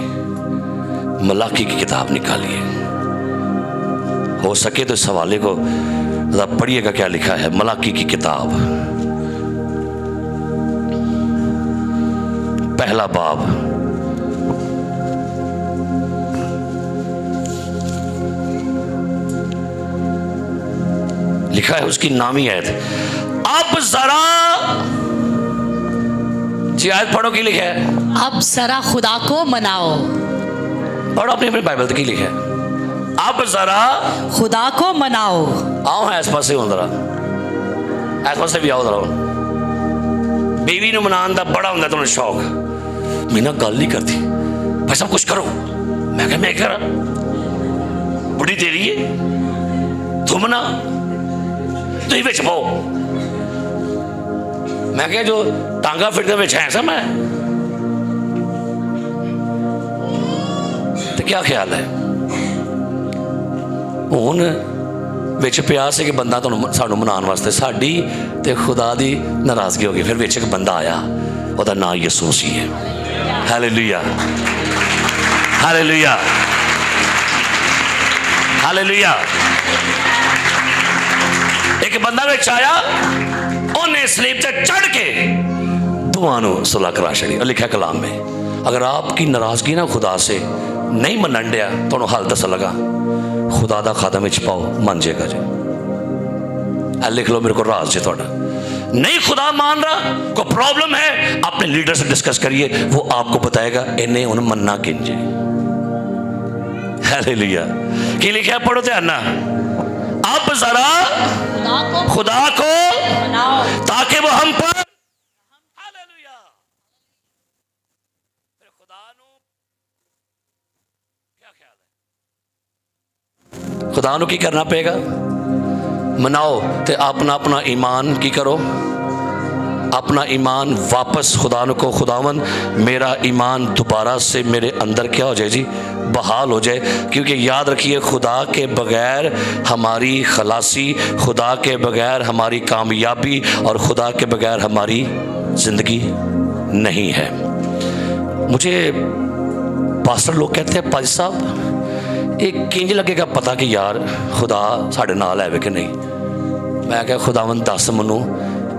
Speaker 1: मलाकी की किताब निकालिए, हो सके तो इस हवाले को पढ़िएगा क्या लिखा है। मलाकी की किताब पहला बाब, लिखा है उसकी नामी आयत, अब जरा जी, आयत पढ़ो की लिखा है,
Speaker 2: अब जरा खुदा को मनाओ।
Speaker 1: पढ़ो अपनी अपनी बाइबल की लिखा है, अब जरा
Speaker 2: खुदा को मनाओ।
Speaker 1: आओ है इस पास हो जरा, इस पास भी आओ जरा। बीवी नूं मनाने का बड़ा होंगे तुम्हें शौक, मेरे नाल गल नहीं करती, भाई सब कुछ करो, मैं क्या मैं करा, बुढ़ी तेरी है तू मना, तुम बिच पाओ। मैं क्या जो टांगा फिरते बिच है सा मैं, क्या ख्याल है? हुण विच पिया सी कि बंदा तुहानूं सानूं मनाउण वास्ते, साडी ते खुदा दी नाराज़गी हो गई। फिर विच एक बंदा आया, ਉਹਦਾ नाम यीशु मसीह है। हालेलुया, हालेलुया, हालेलुया। एक बंदा विच आया, उन्हें स्लीप से चढ़ के दुआ नूं सुलह करा छड़ी। लिखा कलाम में, अगर आपकी नाराज़गी ना खुदा से नहीं मनन दिया तो हल दस लगा, खुदा दा खादम विच पाओ, मन जाएगा जी। लिख लो मेरे को राज जी थोड़ा। नहीं खुदा मान रहा, कोई प्रॉब्लम है, अपने लीडर से डिस्कस करिए, वो आपको बताएगा इन्हें उन मन्ना किंजे। हालेलुया। की लिखा पढ़ो ध्यान ना, अब जरा खुदा को ताकि वो हम पर, हालेलुया, खुदा नु क्या ख्याल है? खुदा नु की करना पेगा? मनाओ ते अपना अपना ईमान की करो, अपना ईमान वापस खुदा को, खुदावन मेरा ईमान दोबारा से मेरे अंदर क्या हो जाए जी, बहाल हो जाए। क्योंकि याद रखिए, खुदा के बगैर हमारी खलासी, खुदा के बगैर हमारी कामयाबी और खुदा के बगैर हमारी ज़िंदगी नहीं है। मुझे पास्टर लोग कहते हैं, पाजी साहब एक किंज लगेगा पता कि यार खुदा साढ़े नाल है कि नहीं। मैं क्या खुदावन दस मैनू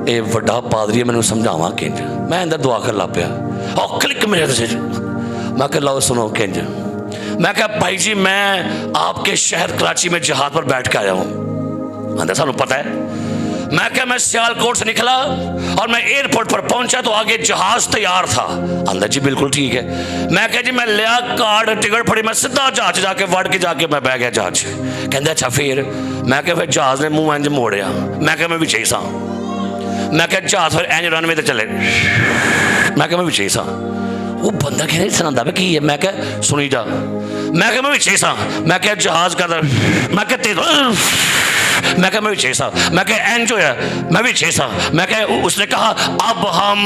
Speaker 1: ये वड्डा पादरी मैनू समझावा किंज। मैं अंदर दुआ कर लग पाया, और क्लिक मेरे से मैं क्या लो सुनो किंज। मैं क्या भाई जी मैं आपके शहर कराची में जहाज पर बैठ के आया हूँ। अंदर सानू पता है। मैं क्या मैं सियालकोट से निकला और मैं एयरपोर्ट पर पहुंचा तो आगे जहाज तैयार था। अंदर जी बिल्कुल ठीक है। मैं क्या जी मैं लिया कार्ड टिकट फड़ी, मैं सीधा जहाज जाके वड़ के जाके मैं बह गया जहाज। कहते अच्छा फिर? मैं क्या फिर जहाज ने मुंह इंज मोड़िया। मैं क्या मैं विच ही सा। मैं क्या जहाज फिर इंज रनवे ते चले। मैं क्या मैं विच ही सा। वो बंदा कहना सुना पे की है। मैं क्या सुनी जा। मैं क्या मैं विच ही सा। मैं क्या जहाज का मैं क्या तेज, मैं क्या मैं भी छेसा। मैं क्या एंज होया, मैं भी छेसा। मैं क्या उसने कहा अब हम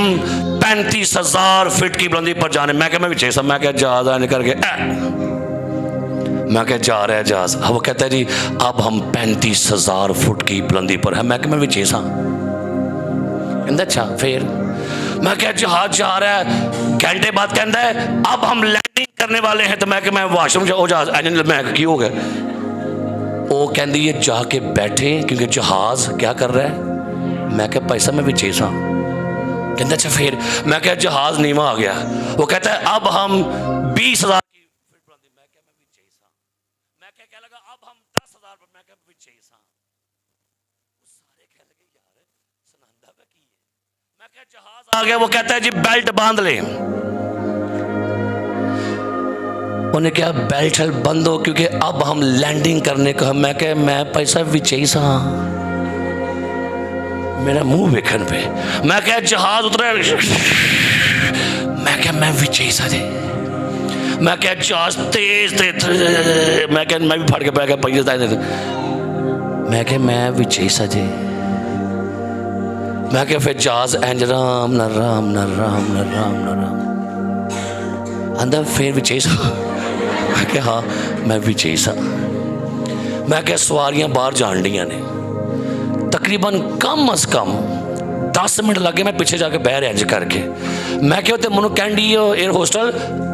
Speaker 1: 35,000 फीट की बुलंदी पर जाने। मैं क्या मैं भी छेसा। मैं क्या जहाज आने करके मैं क्या जा रहा है जहाज। वो कहता है जी अब हम 35,000 फुट की बुलंदी पर है। मैं क्या मैं भी छेसा। कहता अच्छा फिर? मैं क्या जहाज जा रहा है, घंटे बाद कहता है अब हम लैंडिंग करने वाले हैं। तो मैं क्या मैं वाशरूम जहाज मैं की हो गया। वो कहती है जाके बैठे क्योंकि जहाज क्या कर रहा है। मैं क्या पैसा मैं भी चेसा। कहता अच्छा फिर? मैं क्या जहाज नीवा आ गया। वो कहता है अब हम 20,000 की फीट बुलंदी। मैं क्या मैं भी चेसा। मैं क्या लगा अब हम 10,000 पर। मैं क्या भी चेसा। सारे कह लगे यार सुनंदा का की है। मैं क्या जहाज आ गया। वो कहता है जी बेल्ट बांध ले। उन्हें क्या बेल्ट बंद हो क्योंकि अब हम लैंडिंग करने को। मैं क्या मैं पैसा विच ही सा। मेरा मुंह वेखन पे। मैं क्या जहाज उतरे। मैं क्या मैं विच ही सा जे। मैं क्या जहाज तेज थे। मैं क्या मैं भी फट के पै गया पैसा। मैं क्या मैं विच ही सा जे। मैं क्या फिर जहाज इंज राम न राम न राम न राम न राम अंदर फिर विच ही सा। मैं क्या हाँ मैं भी सा। मैं क्या सवारियां बाहर जान दियां ने। तकरीबन कम अज कम 10 मिनट लगे मैं पीछे जाके बह रहा इंज करके। मैं क्या मैनू कहती एयर होस्टल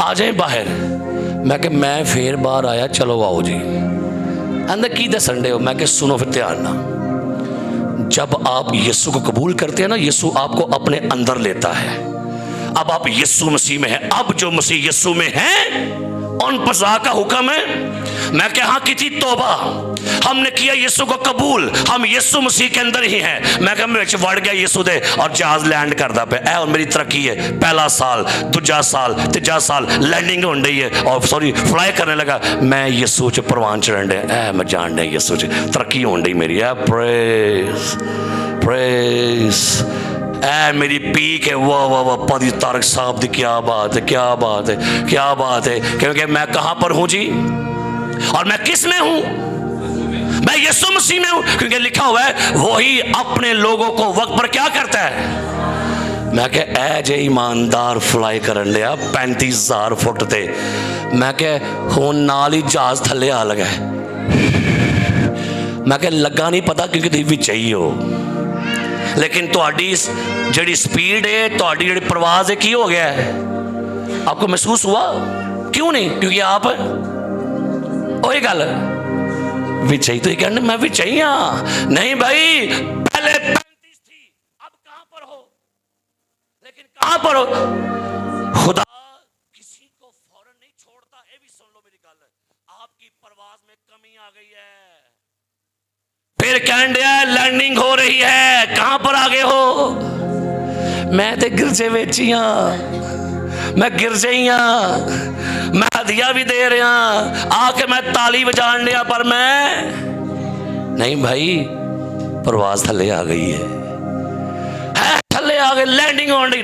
Speaker 1: आ जाए बाहर। मैं क्या मैं फिर बाहर आया। चलो आओ जी। अंदर की दसन डे हो। मैं क्या सुनो फिर ध्यान ना। जब आप यीशु को कबूल करते हैं ना, यीशु आपको अपने अंदर लेता है। अब आप यीशु मसीह में हैं। अब जो मसीह यीशु में है उन पर का हुक्म है। मैं क्या हाँ की थी तौबा, हमने किया यीशु को कबूल, हम यीशु मसीह के अंदर ही हैं। मैं क्या मैं वड़ गया यीशु दे और जहाज लैंड करता पे है। और मेरी तरक्की है। पहला साल, दूजा साल, तीजा साल लैंडिंग हो रही है और सॉरी फ्लाई करने लगा। मैं यीशु च परवान चढ़न डे। मैं जान डे यीशु च तरक्की हो रही मेरी। प्रेज प्रेज मेरी पीक है। वाह वाह वाह पादी तारक साहब दी क्या बात है, क्या बात है, क्या बात है। क्योंकि मैं कहाँ पर हूँ जी और मैं किस में हूँ? मैं यीशु मसीह में हूँ। क्योंकि लिखा हुआ है वही अपने लोगों को वक्त पर क्या करता है। मैं क्या ए जे ईमानदार फ्लाई करन लिया 35,000 फुट ते, मैं क्या हुण नाल ही जहाज थल्ले आ लगा। मैं क्या लगा नहीं पता क्योंकि तुसीं विच ही हो, लेकिन तुहाडी जिहड़ी स्पीड है, तुहाडी जिहड़ी परवाज़ है, की हो गया है? आपको महसूस हुआ? क्यों नहीं? क्योंकि आप वही गल विच ही, तो कहने मैं विच ही हाँ। नहीं भाई, पहले 35 थी, अब कहां पर हो? लेकिन कहां पर हो? खुदा किसी को फौरन नहीं छोड़ता। ये भी सुन लो मेरी गल, आपकी परवाज़ में कमी आ गई है। फिर कहन दिया लर्निंग हो रही है, कहां पर आ गए हो? मैं तो गिरजे विच ही हाँ, मैं गिरजे ही हाँ, मैं हदिया भी दे रहा, आके मैं ताली बजान लिया, पर मैं नहीं भाई, परवाज़ थल्ले आ गई है, थल्ले आ गए, लैंडिंग होने दी,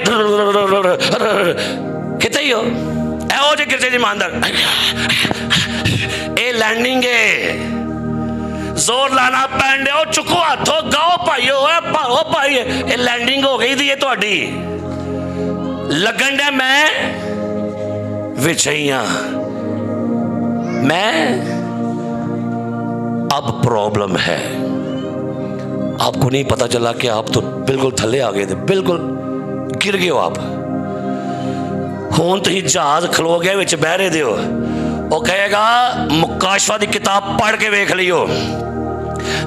Speaker 1: किते ही हो ऐहो जे गिरजे दी मांदर, ये लैंडिंग है, जोर लाना पैन दे, चुको हाथों गाओ भाईओ, भाओ भाई, ये लैंडिंग हो गई थी ये तुहाडी। लगन दे मैं विच ही हाँ, मैं अब प्रॉब्लम है। आपको नहीं पता चला कि आप तो बिल्कुल थल्ले आ गए थे, बिल्कुल गिर गए हो आप। हुण तुसीं जहाज खलो गया विच बह रहे हो, वो कहेगा मुकाशवा की किताब पढ़ के वेख लियो,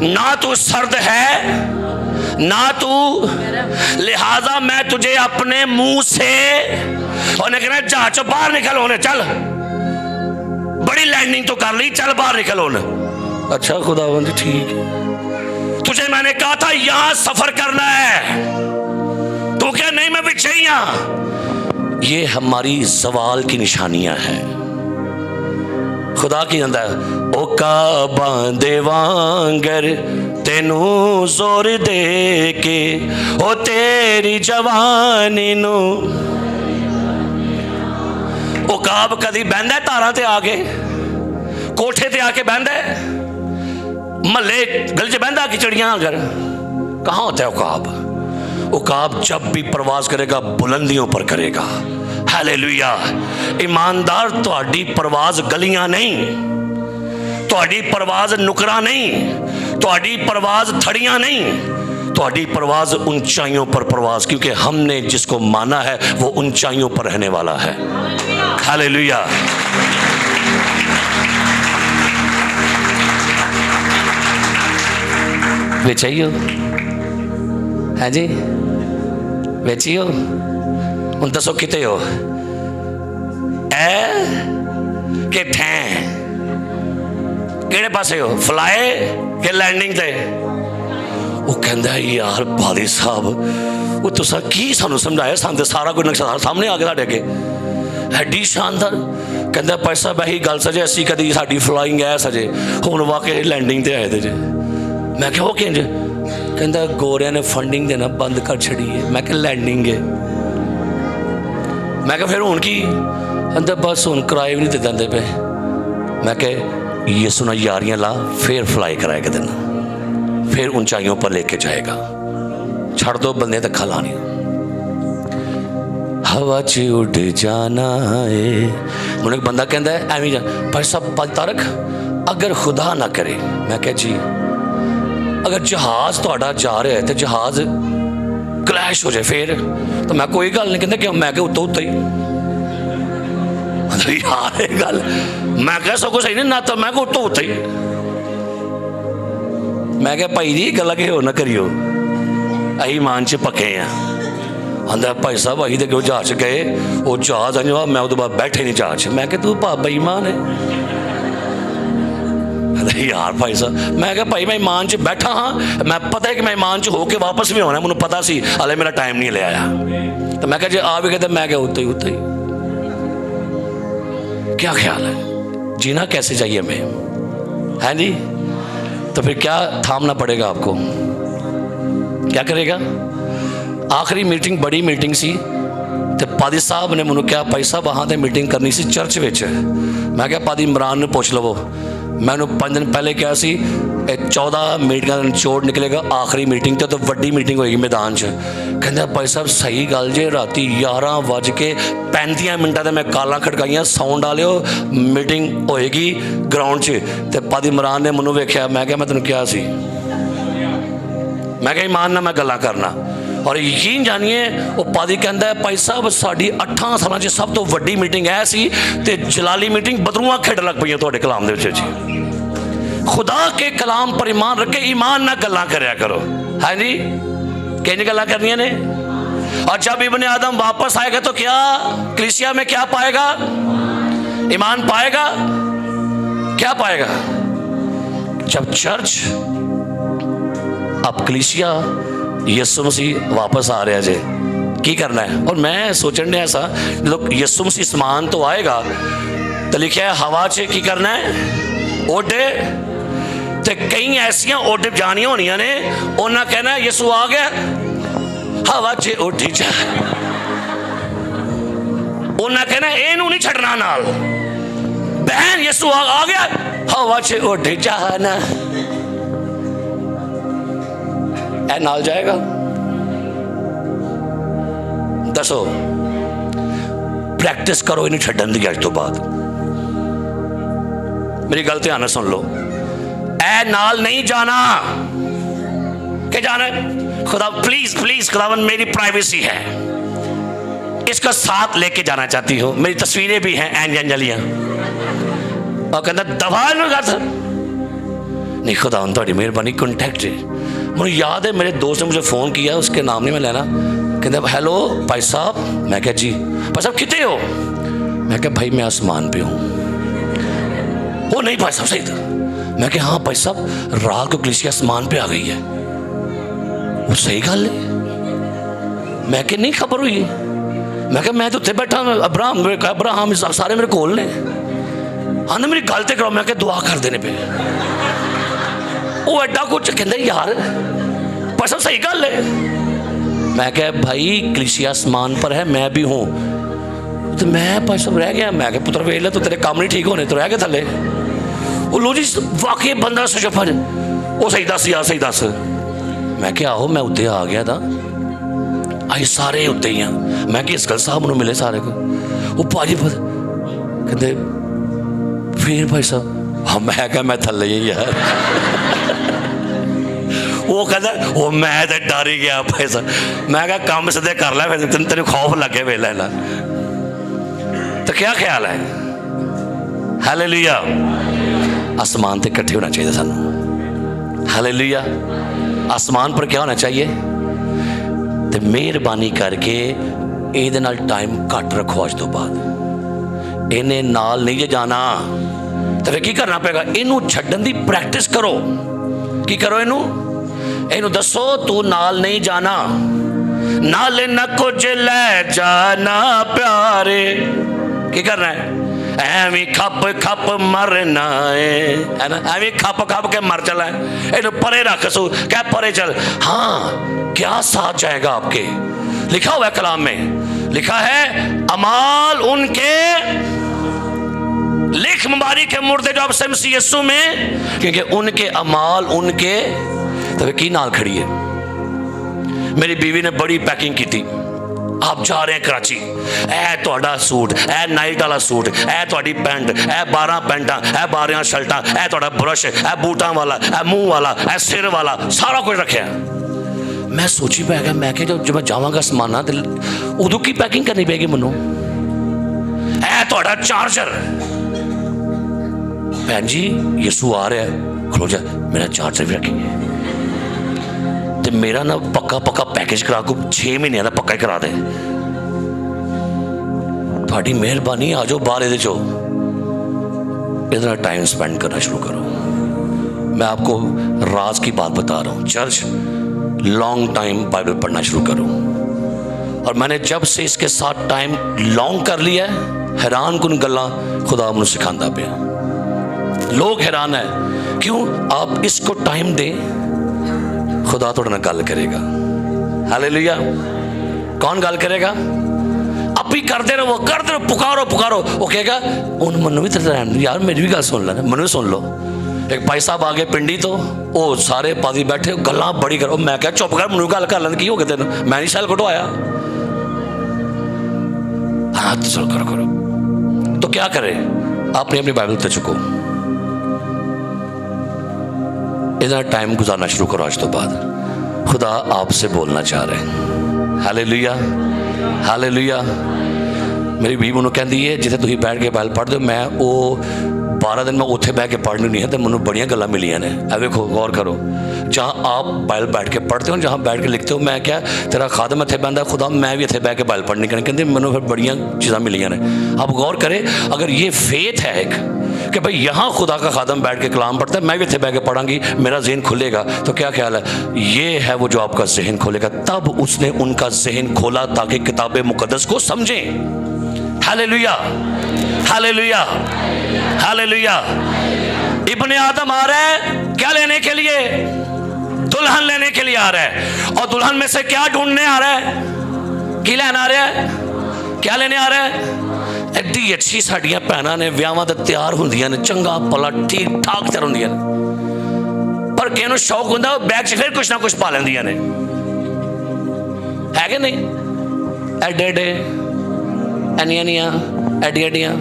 Speaker 1: ना तू सर्द है ना तू, लिहाजा मैं तुझे अपने मुंह से, उन्हें कहना जहाज चो बाहर निकल, होने चल, बड़ी लैंडिंग तो कर ली, चल बाहर निकल होने। अच्छा खुदावंद ठीक है, तुझे मैंने कहा था यहां सफर करना है, तो क्या नहीं मैं बिछैया। ये हमारी सवाल की निशानियां हैं। खुदा की अंदर ओ काबां दे वांगर तेनू जोर दे के, ओ तेरी जवानी नू। ओ काब कदी बहंदा तारां ते आके, कोठे ते आके बहंदा, महल्ले गल च बहंदा कि चिड़ियां अगर, कहाँ होता है उकाब? उकाब जब भी प्रवास करेगा बुलंदियों पर करेगा। हालेलुया। ईमानदार, तुहाडी परवाज़ गलियां नहीं, तुहाडी परवाज़ नुकरा नहीं, तुहाडी परवाज़ थड़ियां नहीं, तुहाडी परवाज़ ऊंचाइयों पर परवाज़, क्योंकि हमने जिसको माना है वो ऊंचाइयों पर रहने वाला है। हालेलुया। बेचियो है जी, बेचियो हूँ दसो किते हो, ए कि ठैं, किहड़े पासे हो, फ्लाई के लैंडिंग ते? वो कहंदा यार भादी साहब, वो तुसा की सानू समझाया, सानू सारा कोई नक्शा सामने आ गया साडे अगे, एडी शानदार। कहंदा भाई साहब यही गल सजे, असी कदी साडी फ्लाइंग है सजे, हुण वाकई लैंडिंग ते आए थे जे। मैं क्या वो किंज? कहंदा गोरिया ने फंडिंग देना बंद कर छड़ी है। मैं क्या लैंडिंग है? मैं क्या फिर हुण की? कहंदा बस हुण किराए भी नहीं दे देंदे पे। मैं क्या ये सुना यारियां ला, फिर फ्लाई कराएगा देना, फिर ऊंचाइयों पर लेके जाएगा। छड़ दो बंदे तक खलानी, हवा च उड़ जाना है। मुझे एक बंदा कहता है एवं जा भाई साहब पता रख, अगर खुदा ना करे, मैं क्या जी अगर जहाज थोड़ा जा रहा है तो जहाज क्रैश हो जाए फिर तो मैं कोई गल नहीं कहता, क्यों मैं क्या उत्तो उत्ते ही यार ये गल मैं कह सको सही नहीं ना, तो मैं उत्तो उत्ते ही। मैं क्या भाई जी गल्लां किहों ना करियो, अही मान च पक्के हैं। आंदा भाई साहब अही तो जहाज गए, वो जहाज अंज मैं उस बाद बैठे नहीं जहाज। मैं क्या तू बाबा ईमान है यार भाई साहब। मैं क्या भाई मैं ईमान च बैठा हाँ, मैं पता है कि मैं ईमान च होके वापस भी होना, मैंने पता सी, हाले मेरा टाइम नहीं ले आया। तो मैं क्या जे आ भी गए तो मैं क्या उत्ते ही क्या ख्याल है, जीना कैसे चाहिए हमें, है जी? तो फिर क्या थामना पड़ेगा आपको, क्या करेगा? आखिरी मीटिंग बड़ी मीटिंग सी तो पादी साहब ने मैनू क्या भाई साहब अहां ते मीटिंग करनी सी चर्च विच। मैं क्या पादी इमरान ने पूछ लवो, मैंने 5 दिन पहले क्या सी 14 मीटिंगां ਦਾ ਨਿਚੋੜ ਨਿਕਲੇਗਾ ਆਖਰੀ ਮੀਟਿੰਗ ਤੇ ਵੱਡੀ ਮੀਟਿੰਗ ਹੋਏਗੀ ਮੈਦਾਨ 'ਚ। ਕਹਿੰਦਾ ਭਾਈ ਸਾਹਿਬ ਸਹੀ ਗੱਲ ਜੇ ਰਾਤੀ 11:35 ਤੇ ਮੈਂ ਕਾਲਾਂ ਖੜਕਾਈਆਂ ਸਾਊਂਡ ਵਾਲਿਓ ਮੀਟਿੰਗ ਹੋਏਗੀ ਗਰਾਊਂਡ 'ਚ। ਤੇ ਪਾਦੀ ਇਮਰਾਨ ਨੇ ਮੈਨੂੰ ਵੇਖਿਆ, ਮੈਂ ਕਿਹਾ ਮੈਂ ਤੈਨੂੰ ਕਿਹਾ ਸੀ, मैं क्या ईमान ना मैं गल्लां करना। और यकीन जानिए वो पादी कहता है भाई साहब साड़ी 8 सालों से सब तो वड्डी मीटिंग है सी ते जलाली मीटिंग बदरूआं खेड लग पई तुहाडे कलाम दे विच जी। खुदा के कलाम पर ईमान रख के ईमान ना गल्लां करया करो। हाँ जी, किंज गल्लां करनियां ने। और जब इब्ने आदम वापस आएगा तो क्या कलीसिया में क्या पाएगा? ईमान पाएगा। क्या पाएगा? जब चर्च अब कलीसिया यीशु मसीह वापस आ रहा जे की करना है। और मैं सोचन डया ऐसा जो यीशु मसीह समान तो आएगा तो लिखा है हवा च की करना है ओडे। तो कई ऐसिया ओडे जानिया होनिया ने उन्हें कहना है यीशु आ गया हवा च उठी जा। उन्हें कहना इनू नहीं छड़ना नाल बहन यीशु आ गया हवा च उठी जाना ऐ नाल जाएगा। दसो प्रैक्टिस करो इन्हें छड्डन दी अज तो बाद। मेरी गल ध्यान नाल सुन लो, ऐ नाल नहीं जाना। क्या जाना? खुदा प्लीज प्लीज खुदावन मेरी प्राइवेसी है, इसका साथ लेके जाना चाहती हो। मेरी तस्वीरें भी हैं एंज अंजलियां। और कहता दफा नहीं खुदा थोड़ी मेहरबानी कॉन्टैक्ट है। मुझे याद है मेरे दोस्त ने मुझे फ़ोन किया, उसके नाम नहीं मैं लेना। कहते हेलो भाई साहब। मैं क्या जी भाई साहब कितने हो? मैं क्या भाई मैं आसमान पे हूँ। वो नहीं भाई साहब सही था। मैं क्या हाँ भाई साहब रात को कलीसिया आसमान पे आ गई है। वो सही गल है। मैं क्या नहीं खबर हुई। मैं क्या मैं तो उत्थे बैठा अब्राहम सारे मेरे कोल ने। हाँ ना मेरी गल तो करो। मैं क्या दुआ कर देने पे वो एडा कुछ कहते यार पर सब सही गल है। मैं क्या भाई कलीसिया आसमान पर है मैं भी हूँ। तो मैं भाई सब रह गया। मैं क्या पुत्र वेख ले तो तेरे काम नहीं ठीक होने तो रह गए थले। वो लो जी वाकई बंदा सशफर वो सही दस यार सही दस। मैं क्या आहो मैं उत्ते आ गया था अं सारे उत्ते ही हाँ। मैं क्या इस गल साहब मिले सारे को वो भाजी कहते फिर भाई साहब हाँ। मैं क्या मैं थले ही यार। वो कहता वो मैं तो डर ही गया भाई साहब। मैं क्या काम सीधे कर ला फिर तेन खौफ लगे वे लेना। तो क्या ख्याल है? हालेलुया। आसमान ते इकट्ठे होना चाहिए सानू। हालेलुया। आसमान पर क्या होना चाहिए? तो मेहरबानी करके ਇਹਦੇ ਨਾਲ टाइम घट रखो अज तो बाद। इन्हें नाल नहीं जे जाना तो फिर की करना पेगा? इनू छड्डन दी प्रैक्टिस करो। की करो? इनू दसो तू नाल नहीं जाना नाल न कुछ ले जाना प्यारे। की करना है? एवं खप खप मरना है ना। एवं खप खप के मर चला है। इनू परे रख सू क्या परे चल। हाँ क्या साथ जाएगा आपके? लिखा हुआ है कलाम में, लिखा है अमाल उनके लिख मुबारी के मुर्दे जो अब मसीह यीशु में क्योंकि उनके अमाल उनके। तो की नाल खड़ी है। मेरी बीवी ने बड़ी पैकिंग की थी। आप जा रहे हैं कराची, ए तुहाडा सूट, ए नाइट वाला सूट, ए तुहाडी पैंट, ए 12 पैंटा, ए 12 शर्टा, ए तुहाडा ब्रश, ए बूटा वाला, ए मुंह वाला, ए सिर वाला, सारा कुछ रखे। मैं सोची पै गया मैं जब मैं जावांगा समाना तो उदों की पैकिंग करनी पेगी मैनू। ए तुहाडा चार्जर भैन जी यीशु आ रहा है खलो जा मेरा चार्जर भी रखेंगे। तो मेरा ना पक्का पक्का पैकेज करा को 6 महीने का पक्का ही करा दे। थोड़ी मेहरबानी आ जाओ बाहर ये इतना टाइम स्पेंड करना शुरू करो। मैं आपको राज की बात बता रहा हूँ। चर्च लॉन्ग टाइम बाइबल पढ़ना शुरू करो। और मैंने जब से इसके साथ टाइम लॉन्ग कर लिया है हैरान कुन गल्लां खुदा मुझे सिखाता पे। लोग हैरान है क्यों? आप इसको टाइम दें खुदा थोड़े ना गल करेगा। हालेलुया। कौन गल करेगा? आप ही करते रहो, पुकारो पुकारो। वो कहेगा उन मनु भी तेरा यार मेरी भी गल सुन लेना, मनु सुन लो। एक भाई साहब आ गए पिंडी तो वो सारे पादी बैठे गल्लां बड़ी करो। मैं क्या चुप कर, मनु गल कर लें की हो गया तेन, मैं नहीं शैल कटवाया। हाँ तो चलो करो करो। तो क्या करे, आपने अपनी बाइबल ते चुको, इतना टाइम गुजारना शुरू करो। आज तो बाद खुदा आपसे बोलना चाह रहे हैं। Hallelujah hallelujah. मेरी बीवी मैनू कहती है जिथे तुम बैठ के बाइबल पढ़ते हो, मैं वो 12 दिन मैं उत्थे बह के पढ़नी नहीं है, तो मैनू बड़ियां गल्लां मिलियां ने। ए वेखो गौर करो, जहाँ आप बाइबल बैठ के पढ़ते हो, जहाँ बैठ के लिखते हो, मैं क्या तेरा खादम इत्थे बहंदा, खुदा मैं भी इत्थे बह के बाइबल पढ़नी करनी, कहते मैनू फिर बड़ियां चीज़ां मिलियां ने। आप गौर करें, अगर ये फेथ है एक कि भाई यहाँ खुदा का खादम बैठ के कलाम पढ़ता है, मैं भी इत्थे बह के पढ़ांगी, मेरा जहन खुलेगा, तो क्या ख्याल है, ये है वो जो आपका जहन खोलेगा। तब उसने उनका जहन खोला ताकि किताब मुकद्दस को समझें। हालेलुया हालेलुया हालेलुया। इब्ने आदम आ रहा है क्या लेने के लिए? दुल्हन लेने के लिए आ रहा है। और दुल्हन में से क्या ढूंढने आ रहा है? की लेना आ रहा है? क्या लेने आ रहा है? एड्डी अच्छी साड़ियां भैनां ने विआहां ते तैयार होंदियां ने, चंगा भला ठीक ठाक तैयार होंदियां ने, पर किसी नूं शौक हुंदा बैग च फिर कुछ ना कुछ पा लैंदियां ने, है कि नहीं? एडे एडे एनियां एडियां एडियां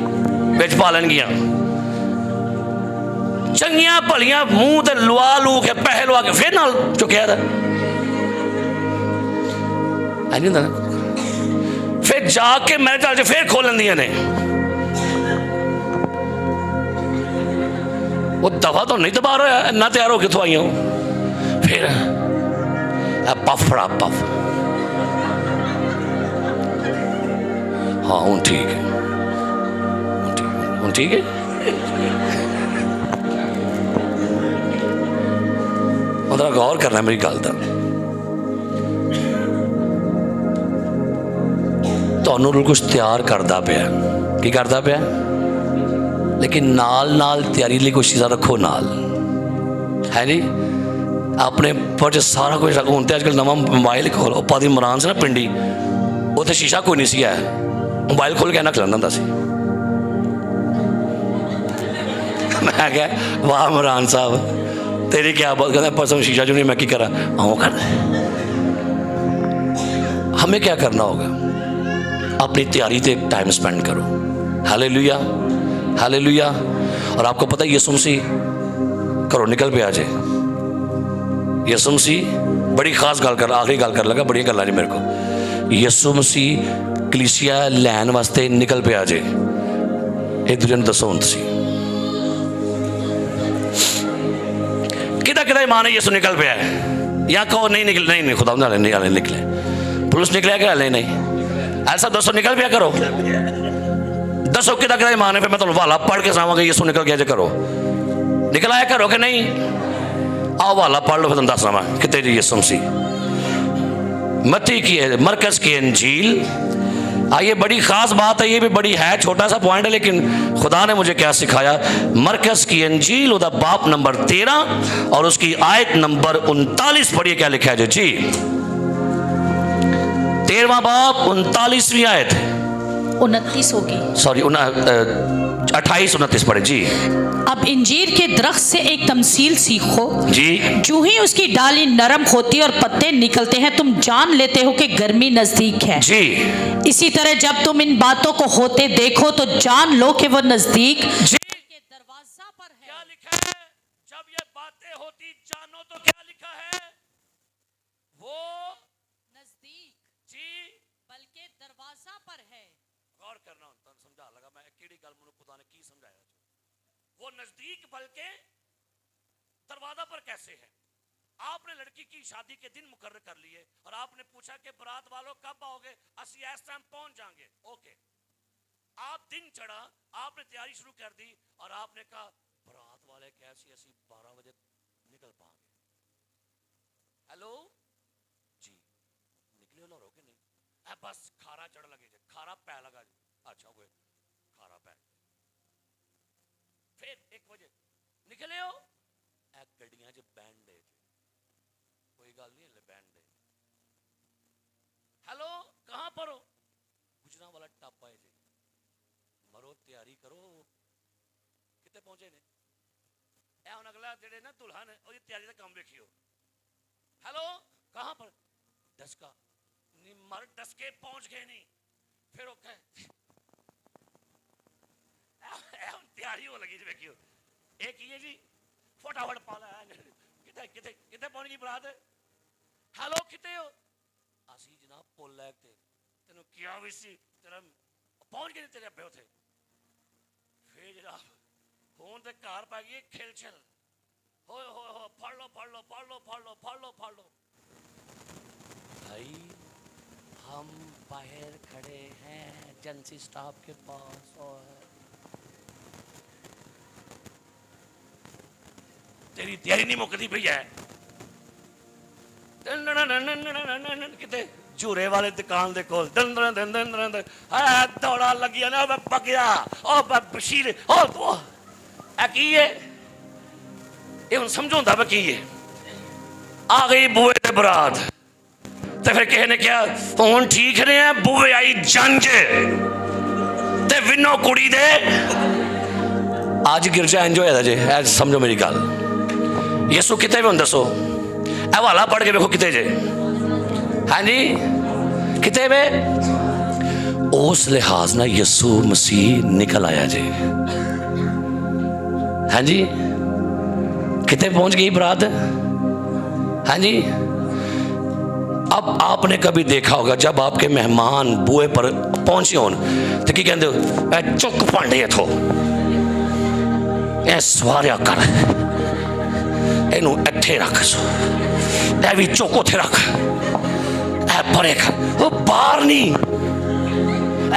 Speaker 1: बिच पा लैणगियां, चंगियां भलियां मूँह ते लुआ लू के पैसे लुआ के फिर नाल चुकिया था, है नहीं? फिर जाके मेरे ख्याल फिर खोल लेंदियां ने। वो दफा तो नहीं दबा रहा है, इन्ना तैयार हो कितों आई हो, फिर पफ फड़ा पफ। हाँ हूँ ठीक है, हूँ ठीक है। मतलब गौर करना मेरी गल का, तुहानू कुछ तैयार करता पाया, की करता पाया, लेकिन नाल नाल तैयारी लिए कुछ चीज़ां रखो नाल, है नी? अपने पर सारा कुछ रखो। हूँ तो अजकल नवा मोबाइल खोलो, पादी इमरान से ना पिंडी, उत्थे शीशा कोई नहीं सी है, मोबाइल खोल के ना खिलाना होंदा सी। मैं क्या वाह इमरान साहब तेरी क्या बात, कहते परसों शीशा जो नहीं मैं की करा आओ कर। हमें क्या करना होगा? अपनी तैयारी पे टाइम स्पेंड करो। Hallelujah hallelujah. और आपको पता है यीशु मसीह घरों निकल पे आ जाए, यीशु मसीह बड़ी खास गल कर, आखिरी गल कर लगा, बड़ी गल्लां नहीं मेरे को। यीशु मसीह कलीसिया लैन वास्ते निकल पे आ जाए, एक दूजे ने दसो तुसीं कि ईमान है यीशु निकल पे है, या कहो नहीं निकल, नहीं खुदा नहीं निकले, पुलिस निकलिया क्या? नहीं ऐसा दसो, निकल पिया करो, दसो कि ईमान है, फिर मैं तुम वाला पढ़ के सुनावांगा यीशु निकल गया जो करो, निकल आया करो कि नहीं? आओ वाला पढ़ लो, फिर तुम दसना मैं कि तेरी यीशु मसीह। मत्ती की मरकज की इंजील, ये बड़ी खास बात है, ये भी बड़ी है, छोटा सा पॉइंट है, लेकिन खुदा ने मुझे क्या सिखाया। मरकज की इंजील उदा बाप नंबर 13 और उसकी आयत नंबर 39 पढ़िए क्या लिखा है जी। 13वां बाप 39वीं आयत,
Speaker 2: 29 होगी,
Speaker 1: सॉरी 28 29 पढ़े जी।
Speaker 2: अब इंजीर के दरख्त से एक तमसील सीखो
Speaker 1: जी।
Speaker 2: जो ही उसकी डाली नरम होती और पत्ते निकलते हैं तुम जान लेते हो कि गर्मी नजदीक है
Speaker 1: जी।
Speaker 2: इसी तरह जब तुम इन बातों को होते देखो तो जान लो कि वो नजदीक
Speaker 1: जी
Speaker 2: के दरवाजा पर है।
Speaker 1: क्या लिखा है? जब ये बातें होती जानो तो क्या लिखा है? वो
Speaker 2: नजदीक
Speaker 1: जी
Speaker 2: बल्कि दरवाजा पर है।
Speaker 1: गौर करना समझा लगा मैं केड़ी गल मुझे खुदा ने की समझाया। वो नजदीक बल्कि दरवाजा पर कैसे है? आपने लड़की की शादी के दिन मुकर्रर कर लिए और आपने पूछा कि बारात वालों कब आओगे? असि इस टाइम पहुंच जाएंगे। ओके, आप दिन चढ़ा, आपने तैयारी शुरू कर दी और आपने कहा बारात वाले कैसी असि 12 बजे निकल पाएंगे। हेलो जी, निकले लो के नहीं? बस खारा चढ़ लगे जे, खारा पै लगा जी। अच्छा कोई खारा पै, फिर 1 बजे निकले हो, गड्डियां च बैंड है, कोई गल नहीं है बैंड है। हेलो कहां पर हो? गुजरा वाला टप तैयारी करो कितने पहुंचे ने हुण अगला जेडे ना दुल्हन ओदी तैयारी का काम देखियो हेलो कहां पर डस्का नहीं मर डस्के पहुंच गए नहीं फिर वो कहे तैयारी हो लगी जी देखियो एक ही है जी फटाफट पाला कितने कितने कितने पहुंच गई बरात हेलो कितने हो असी जनाब पुल लैके तेन क्या भी सी तेरा पहुंच गए तेरे अब्बे उथे फिर जनाब हूं तो घर पै गई खिलछिल हो फड़ लो फड़ लो फड़ लो फड़ लो फड़ लो फड़ लो भाई हम बाहर खड़े हैं एजेंसी स्टाफ के पास और तेरी तैयारी नहीं मुकती पई है किते झूरे वाले दुकान दे कोल दौड़ा लगिया ना पकया बशीर की है ये हुण समझाउंदा वा की है आ गई बुए ते बरात ते फिर किसी ने कहा हुण ठीक ने बुए आई जंज ते विनो कुड़ी दे आज गिरजा इंज होया जे समझो मेरी गल यसू किते भी हुण दसो हवाला पढ़ के देखो किते जे हाँ जी किते वे उस लिहाज ना यसू मसीह निकल आया जे हाँ जी किते पहुंच गई बरात हाँ जी अब आपने कभी देखा होगा जब आपके मेहमान बुए पर पहुंचे होन तो की कहते हो चुक भांडे इथों ए सवारिया कर इनू इत्थे रख ए भी चुक उथे रख ए परे कर वो बाहर नहीं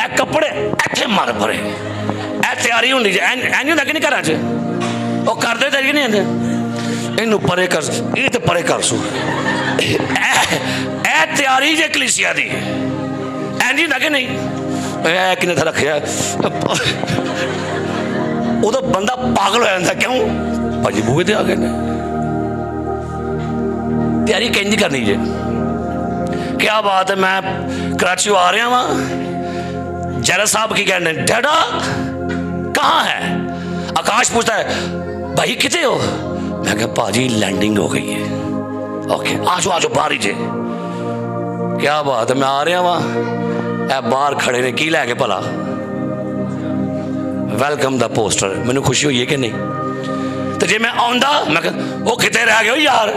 Speaker 1: ए कपड़े इत्थे मार परे ए तैयारी होनी जी एंज होंदा कि नहीं घर च वो करते थे कि नहीं आते इनू परे कर ये तो परे कर सू ए तैयारी जे कलीसिया दी एंज होंदा कि नहीं ए किने था रखे उदो बंदा पागल हो जाता क्यों भाजी बूहे ते आ गए ने तैयारी कहनी करनी जे क्या बात है मैं कराची आ रहा वहां जरा साहब की कहने डैडा कहाँ है आकाश पूछता है भाई कितने हो मैं कहा भाजी लैंडिंग हो गई है ओके आजो आजो बाहर ही जे क्या बात है मैं आ रहा वहां बाहर खड़े ने की लैके भला वेलकम द पोस्टर मैनू खुशी हुई है कि नहीं तो जे मैं आंदा मैं वो कितने रह गए यार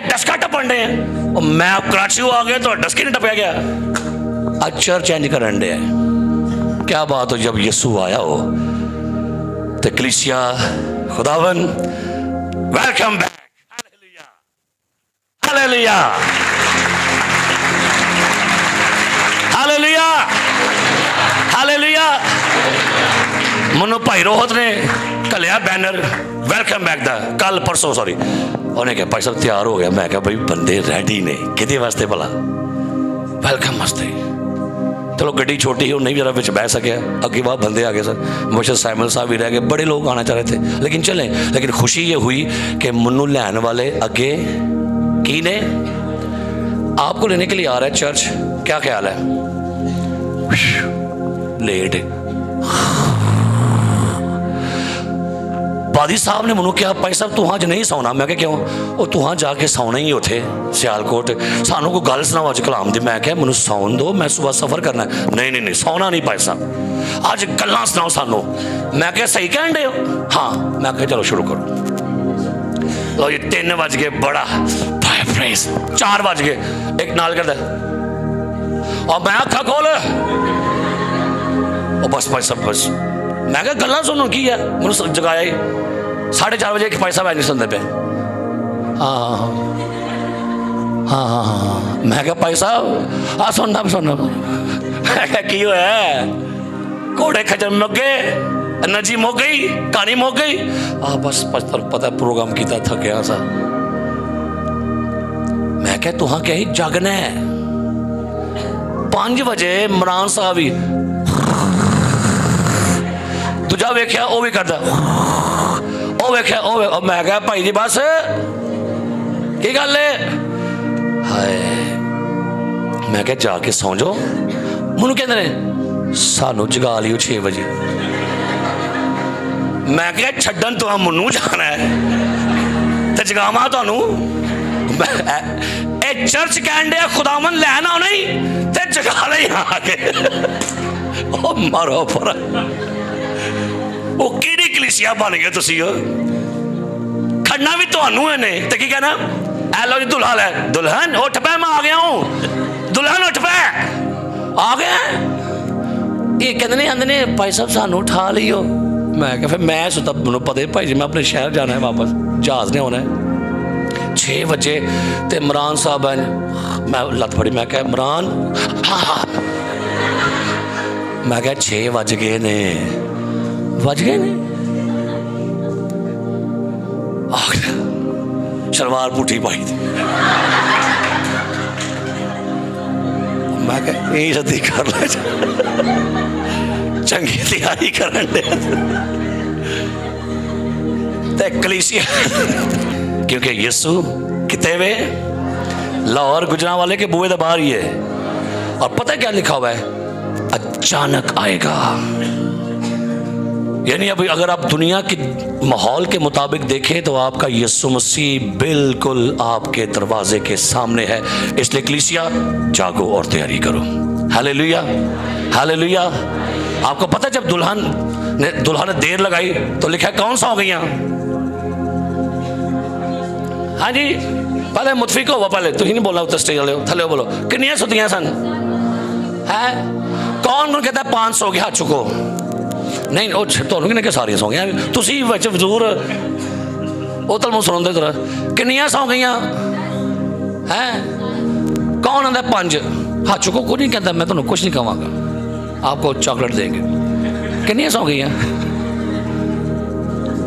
Speaker 1: डस्का टपन डे मैं कराची आ गया तो डस्के नहीं टपया गया अक्षर चेंज करन डे क्या बात हो जब यीशु आया हो तो कलीसिया खुदावन वेलकम बैक हालेलुया हालेलुया हालेलुया हालेलुया मनो भाई रोहत ने कलिया बैनर वेलकम बैक दा कल परसों सॉरी उन्हें कहा भाई साहब तैयार हो गया मैं कहा भाई बंदे रेडी ने किदे वास्ते भला वेलकम वास्ते चलो गड्डी छोटी है नहीं जरा बिच बह सके अगे वह बंदे आ गए सर मोशर सैमुअल साहब भी रह गए बड़े लोग आना चाह रहे थे लेकिन चले लेकिन खुशी ये हुई कि मन्नू लैन वाले अगे की ने आपको लेने के लिए आ रहा है चर्च क्या ख्याल है लेट बादी साहब ने मनु कहा भाई साहब तू हाँ नहीं सौना मैं क्या क्यों वो तू हाँ जाके सौना ही उथे सियालकोट सानू कोई गल सुनाओ अज कलाम दी मैं क्या मैनू सौन दो मैं सुबह सफर करना है नहीं नहीं नहीं सौना नहीं भाई साहब अज गल्लां सुनाओ सानू मैं क्या सही कहन दे हो हाँ मैं क्या चलो शुरू करो लो जी 3 बज गए बड़ा 4 बज गए एक नाल करदा और मैं अखा खोल बस भाई साहब बस मैं क्या गल्लां सुनो की है मैनू जगाया ही 4:30 बजे भाई साहब नहीं सुनते पे हाँ हाँ हाँ हाँ मैं क्या भाई साहब हाँ सुनना की होया घोड़े खजर मुक गए एनर्जी मुक गई कहानी मुक गई बस पता प्रोग्राम किया थकिया सा मैं क्या तुहां क्या ही जागना है 5 बजे इमरान साहब ही दूजा वेख्या वो भी करता वो वेख्या मैं क्या भाई जी बस की गल है हाय मैं क्या जाके सौ जाओ मैनू कहते सानू जगा लियो 6 बजे। मैं क्या छड्डन तो मनु जाना है तो जगावा तुहानू। चर्च कहन डे खुदावन लैन आओ नहीं ते जगा ले आके ओ मारो पर ओ किहड़ी कलीसिया बन गए तुसी। खड़ना भी तुहानू है ते की कहना ए लो जी दुल्हा लै दुल्हन उठ पै मैं आ गया हूं दुल्हन उठ पै आ गया। ये कहते ने आंदे ने भाई साहब सानू उठा लियो। मैं क्या फिर मैं सुता मैनू पता ही भाई जी मैं अपने शहर जाना है वापस जहाज ने आना है 6 बजे ते इमरान साहब हैं मैं लत फड़ी मैं क्या इमरान हाँ मैं क्या 6 बज गए ने शलवार पुठी पाई थी। मैं क्या यही सदी कर ले चंगी तैयारी करन दे ते कलीसिया क्योंकि यीशु कितने वे लाहौर गुजरांवाले के बुए दे बाहर ही है। और पता है क्या लिखा हुआ है अचानक आएगा। यानी अभी अगर आप दुनिया के माहौल के मुताबिक देखें तो आपका यीशु मसीह बिल्कुल आपके दरवाजे के सामने है। इसलिए कलीसिया जागो और तैयारी करो। Hallelujah hallelujah. आपको पता है जब दुल्हन ने देर लगाई तो लिखा कौन सा हो गई। हाँ जी पहले मुतफिक हो पहले तुम नहीं बोला उत्तर स्टेज वाले थले बोलो कितनियां सुतियां सन है कौन कहता है 5 सौ गया हाथ चुको नहीं वो तो कि सारियां सौ गई तुसी विच जरूर वो तो सुनते जरा कितनियां सौ गई है कौन आंदा 5 हाथ चुको कुछ नहीं कहता मैं तुम्हें कुछ नहीं कहूँगा आपको चॉकलेट देंगे। कितनियां सौ गई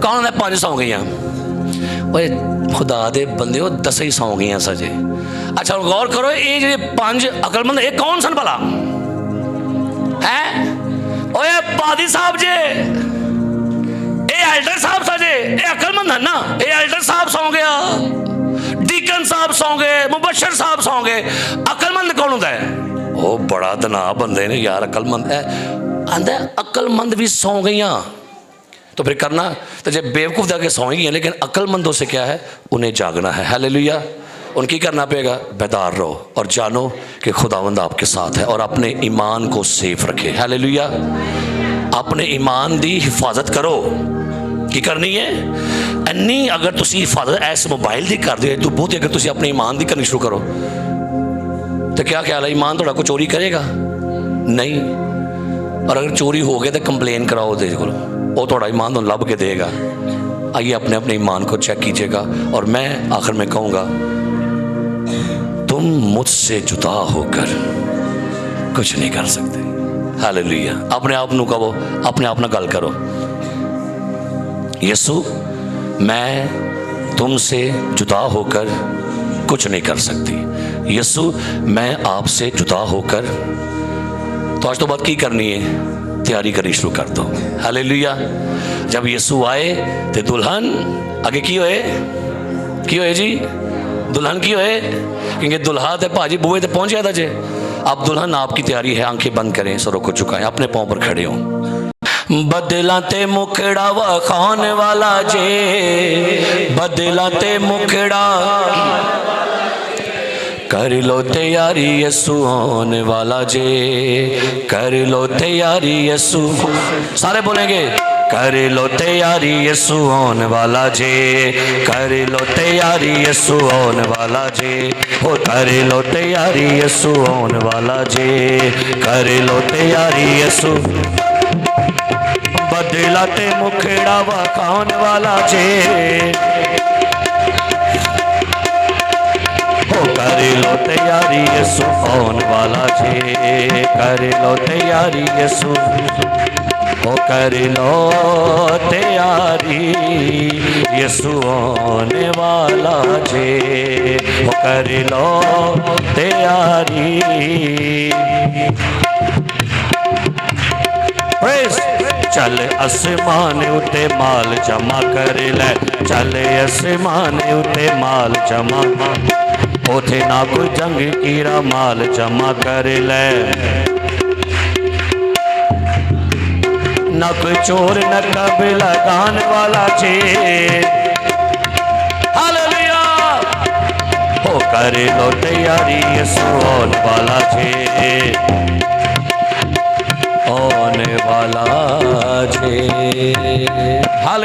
Speaker 1: कौन आंदा 5 सौ गई खुदा दे बंदे 10 ही सौ गई सजे। अच्छा गौर करो ये जो 5 अकलमंद ये कौन सन भला है ओए पादी साहब जे ये एल्डर साहब सजे ये अकलमंद है ना ये एल्डर साहब सौ गया डीकन साहब सौ गए मुबशर साहब सौ गए अकलमंद कौन होता है वो बड़ा दना बंदे ने यार अकलमंद है आंदा अकलमंद भी सौ गई। तो फिर करना तो जब बेवकूफ़ जाके सोएंगी हैं लेकिन अक्लमंदों से क्या है उन्हें जागना है। हालेलुया। उनकी करना पड़ेगा बेदार रहो और जानो कि खुदावंद आपके साथ है और अपने ईमान को सेफ रखे। हालेलुया। अपने ईमान दी हिफाजत करो की करनी है इन्नी अगर तुसी हिफाजत ऐसे मोबाइल की कर दे तो बहुत अगर तुसी अपने ईमान की करनी शुरू करो तो क्या ख्याल है ईमान थोड़ा को चोरी करेगा नहीं। और अगर चोरी हो गया तो कंप्लेन कराओ दे को वो थोड़ा ईमान तो लभ के देगा। आइए अपने अपने ईमान को चेक कीजिएगा और मैं आखिर में कहूँगा तुम मुझसे जुदा होकर कुछ नहीं कर सकते। हालेलुया। अपने आप को कहो अपने आप ना गल करो यीशु मैं तुमसे जुदा होकर कुछ नहीं कर सकती। यीशु मैं आपसे जुदा होकर तो आज तो बात की करनी है तैयारी करनी शुरू कर दो। हालेलुया। जब यीशु आए तो दुल्हन आगे की होए जी दुल्हन की होए क्योंकि दुल्हा तो भाजी बुए तो पहुंच गया था जे। अब दुल्हन आपकी तैयारी है आंखें बंद करें सरों को झुकाएं अपने पांव पर खड़े हों। बदला ते मुखड़ा वखाने वाला जे बदला ते मुखड़ा कर लो तैयारी यीशु होने वाला जे कर लो तैयारी यीशु सारे बोलेंगे कर लो तैयारी यीशु होने वाला जे कर लो तैयारी यीशु होने वाला जे हो कर लो तैयारी यीशु होने वाला जे कर लो तैयारी यीशु बदला ते मुखड़ा वखाने वाला जे कर लो तैयारी यीशु होने वाला जे कर लो तैयारी यीशु हो कर लो तैयारी यीशु होने वाला जे हो कर लो तैयारी। चल आसमान उते माल जमा कर ले चल आसमान उते माल जमा उथे ना कोई जंग कीरा माल जमा कर ले
Speaker 3: न कोई चोर न कभी लगान वाला छे। हालेलुया हो करे लो तैयारी यसु आने वाला छे, आने वाला छे।